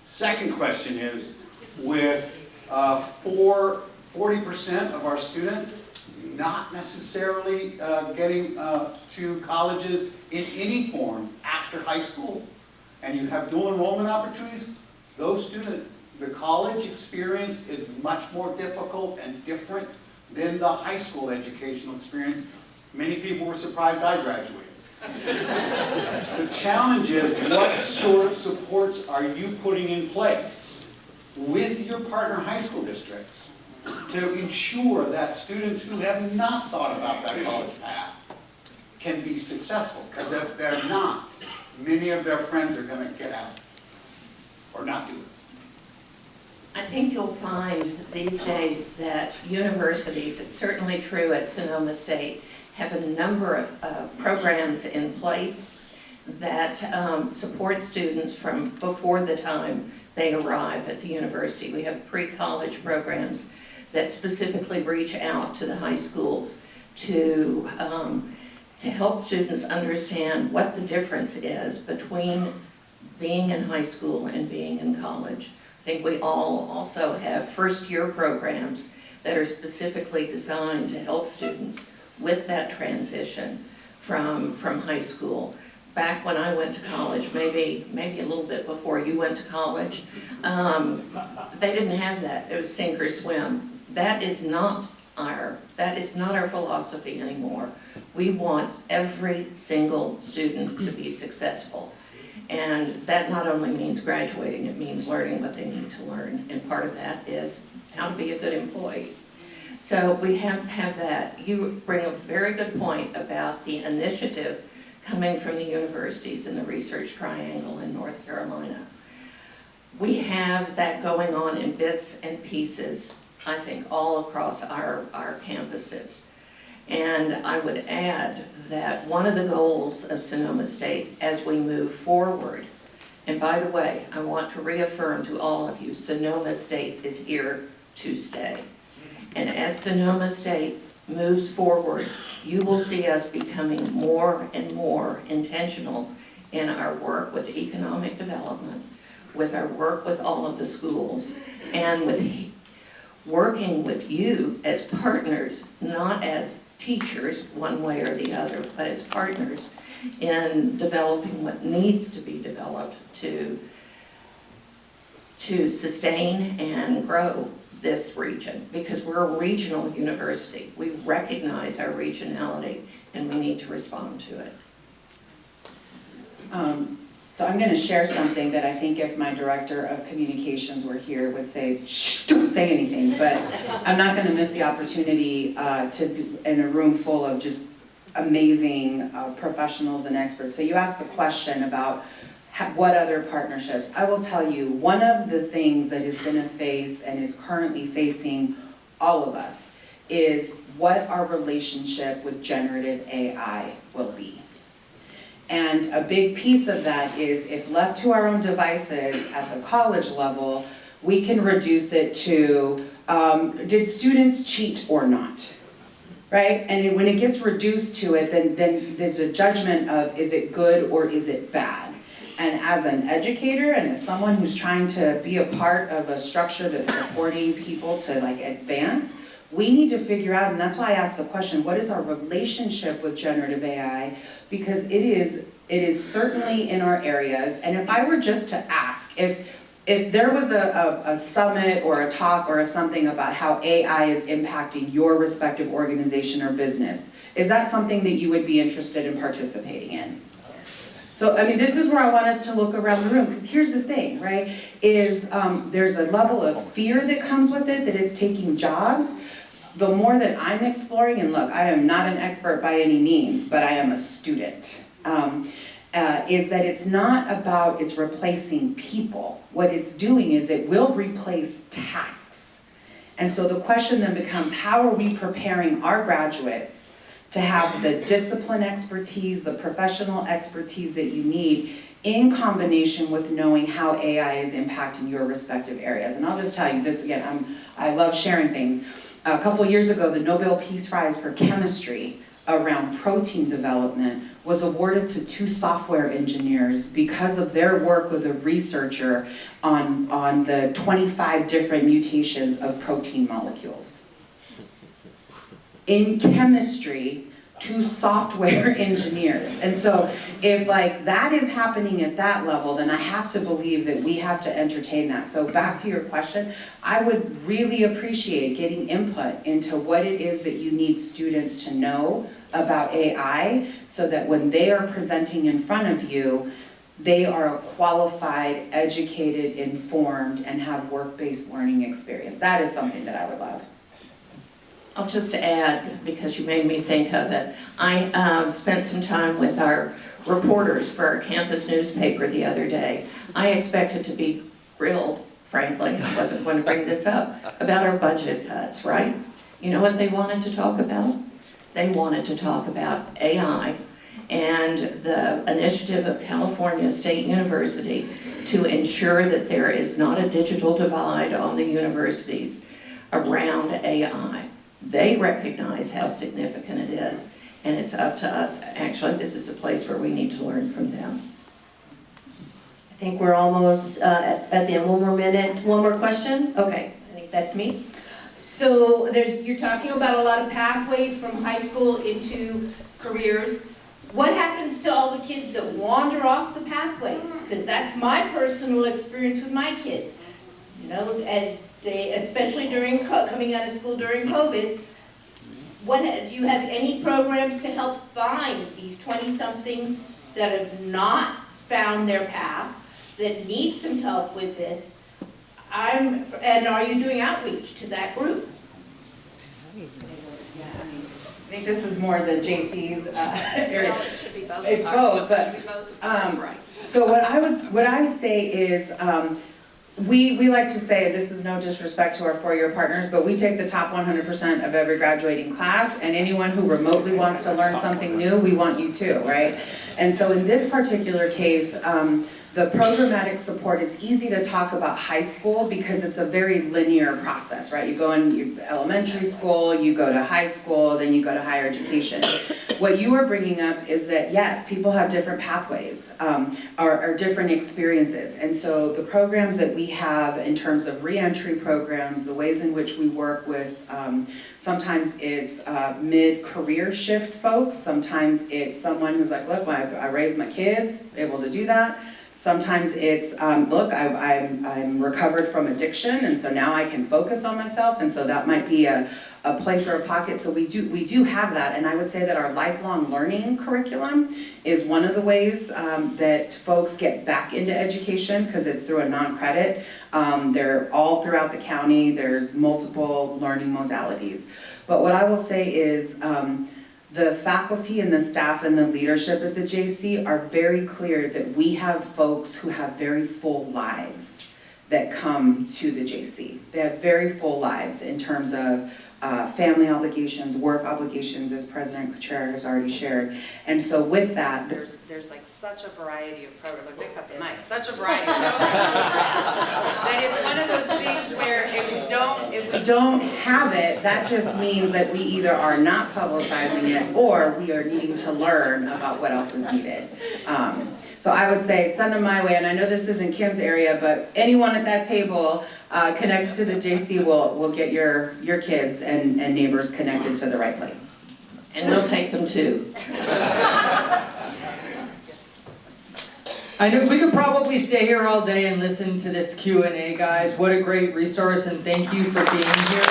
Second question is, with 40% of our students not necessarily getting to colleges in any form after high school, and you have dual enrollment opportunities, those students, the college experience is much more difficult and different than the high school educational experience. Many people were surprised I graduated. The challenge is, what sort of supports are you putting in place with your partner high school districts to ensure that students who have not thought about that college path can be successful? Because if they're not, many of their friends are going to get out or not do it. I think you'll find these days that universities, it's certainly true at Sonoma State, have a number of programs in place that support students from before the time they arrive at the university. We have pre-college programs that specifically reach out to the high schools to help students understand what the difference is between being in high school and being in college. I think we all also have first-year programs that are specifically designed to help students with that transition from high school. Back when I went to college, maybe a little bit before you went to college, they didn't have that. It was sink or swim. That is not our philosophy anymore. We want every single student to be successful. And that not only means graduating, it means learning what they need to learn. And part of that is how to be a good employee. So we have to have that. You bring a very good point about the initiative coming from the universities in the Research Triangle in North Carolina. We have that going on in bits and pieces, I think, all across our campuses. And I would add that one of the goals of Sonoma State as we move forward, and by the way, I want to reaffirm to all of you, Sonoma State is here to stay. And as Sonoma State moves forward, you will see us becoming more and more intentional in our work with economic development, with our work with all of the schools, and with working with you as partners, not as teachers one way or the other, but as partners in developing what needs to be developed to sustain and grow this region, because we're a regional university. We recognize our regionality and we need to respond to it. So I'm going to share something that I think if my director of communications were here would say, shh, don't say anything, but I'm not going to miss the opportunity to be in a room full of just amazing professionals and experts. So you asked the question about what other partnerships. I will tell you, one of the things that is going to face and is currently facing all of us is what our relationship with generative AI will be. And a big piece of that is if left to our own devices at the college level, we can reduce it to, did students cheat or not? Right? And when it gets reduced to it, then there's a judgment of, is it good or is it bad? And as an educator and as someone who's trying to be a part of a structure that's supporting people to like advance, we need to figure out, and that's why I asked the question, what is our relationship with generative AI? Because it is certainly in our areas. And if I were just to ask, if there was a summit or a talk or something about how AI is impacting your respective organization or business, is that something that you would be interested in participating in? So, I mean, this is where I want us to look around the room, because here's the thing, right, is there's a level of fear that comes with it, that it's taking jobs. The more that I'm exploring, and look, I am not an expert by any means, but I am a student, is that it's not about it's replacing people. What it's doing is it will replace tasks. And so the question then becomes, how are we preparing our graduates to have the discipline expertise, the professional expertise that you need in combination with knowing how AI is impacting your respective areas? And I'll just tell you this again, I love sharing things. A couple years ago, the Nobel Peace Prize for Chemistry around protein development was awarded to 2 software engineers because of their work with a researcher on the 25 different mutations of protein molecules. In chemistry, 2 software engineers. And so if like that is happening at that level, then I have to believe that we have to entertain that. So back to your question, I would really appreciate getting input into what it is that you need students to know about AI, so that when they are presenting in front of you, they are a qualified, educated, informed, and have work-based learning experience. That is something that I would love. I'll just add, because you made me think of it, I spent some time with our reporters for our campus newspaper the other day. I expected to be grilled, frankly, I wasn't going to bring this up, about our budget cuts, right? You know what they wanted to talk about? They wanted to talk about AI and the initiative of California State University to ensure that there is not a digital divide on the universities around AI. They recognize how significant it is, and it's up to us. Actually, this is a place where we need to learn from them. I think we're almost at the end. One more minute. One more question? Okay, I think that's me. So you're talking about a lot of pathways from high school into careers. What happens to all the kids that wander off the pathways? Because that's my personal experience with my kids. You know, and they, especially during coming out of school during COVID, do you have any programs to help find these 20-somethings that have not found their path, that need some help with this? And are you doing outreach to that group? I think this is more the JC's area. Well, it should be both. It's both, but that's right. so what I would say is we like to say, this is no disrespect to our four-year partners, but we take the top 100% of every graduating class, and anyone who remotely wants to learn something new, we want you to, right? And so in this particular case, the programmatic support, it's easy to talk about high school because it's a very linear process, right? You go in elementary school, you go to high school, then you go to higher education. What you are bringing up is that, yes, people have different pathways or different experiences. And so the programs that we have in terms of reentry programs, the ways in which we work with, sometimes it's mid-career shift folks, sometimes it's someone who's like, look, I raised my kids, able to do that. Sometimes it's, look, I'm recovered from addiction, and so now I can focus on myself, and so that might be a place or a pocket. So we do have that, and I would say that our lifelong learning curriculum is one of the ways that folks get back into education, because it's through a non-credit. They're all throughout the county. There's multiple learning modalities. But what I will say is, the faculty and the staff and the leadership at the JC are very clear that we have folks who have very full lives that come to the JC. They have very full lives in terms of family obligations, work obligations, as President Kuchera has already shared. And so with that, there's like such a variety of programs, like pick up the mic, such a variety of programs, that it's one of those things where if we don't have it, that just means that we either are not publicizing it or we are needing to learn about what else is needed. So I would say send them my way, and I know this isn't Kim's area, but anyone at that table connected to the JC will get your kids and neighbors connected to the right place. And we'll take them too. I know we could probably stay here all day and listen to this Q&A, guys. What a great resource, and thank you for being here.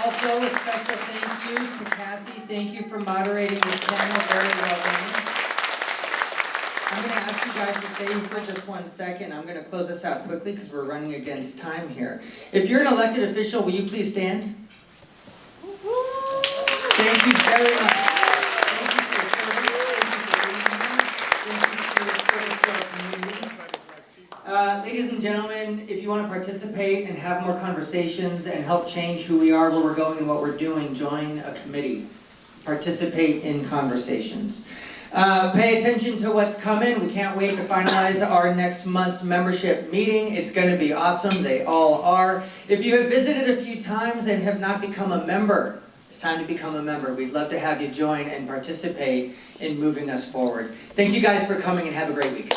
Also, a special thank you to Kathy. Thank you for moderating this panel. Very well done. I'm going to ask you guys to stay for just 1 second. I'm going to close this out quickly because we're running against time here. If you're an elected official, will you please stand? Thank you very much. Thank you for your service. Thank you for being here. Thank you for your service to our community. Ladies and gentlemen, if you want to participate and have more conversations and help change who we are, where we're going, and what we're doing, join a committee. Participate in conversations. Pay attention to what's coming. We can't wait to finalize our next month's membership meeting. It's going to be awesome. They all are. If you have visited a few times and have not become a member, it's time to become a member. We'd love to have you join and participate in moving us forward. Thank you guys for coming and have a great week.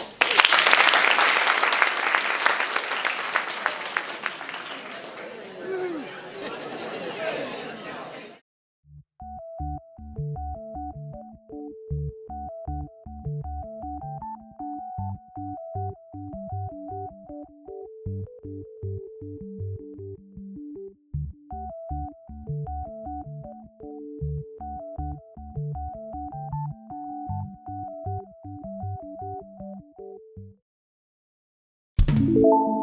you.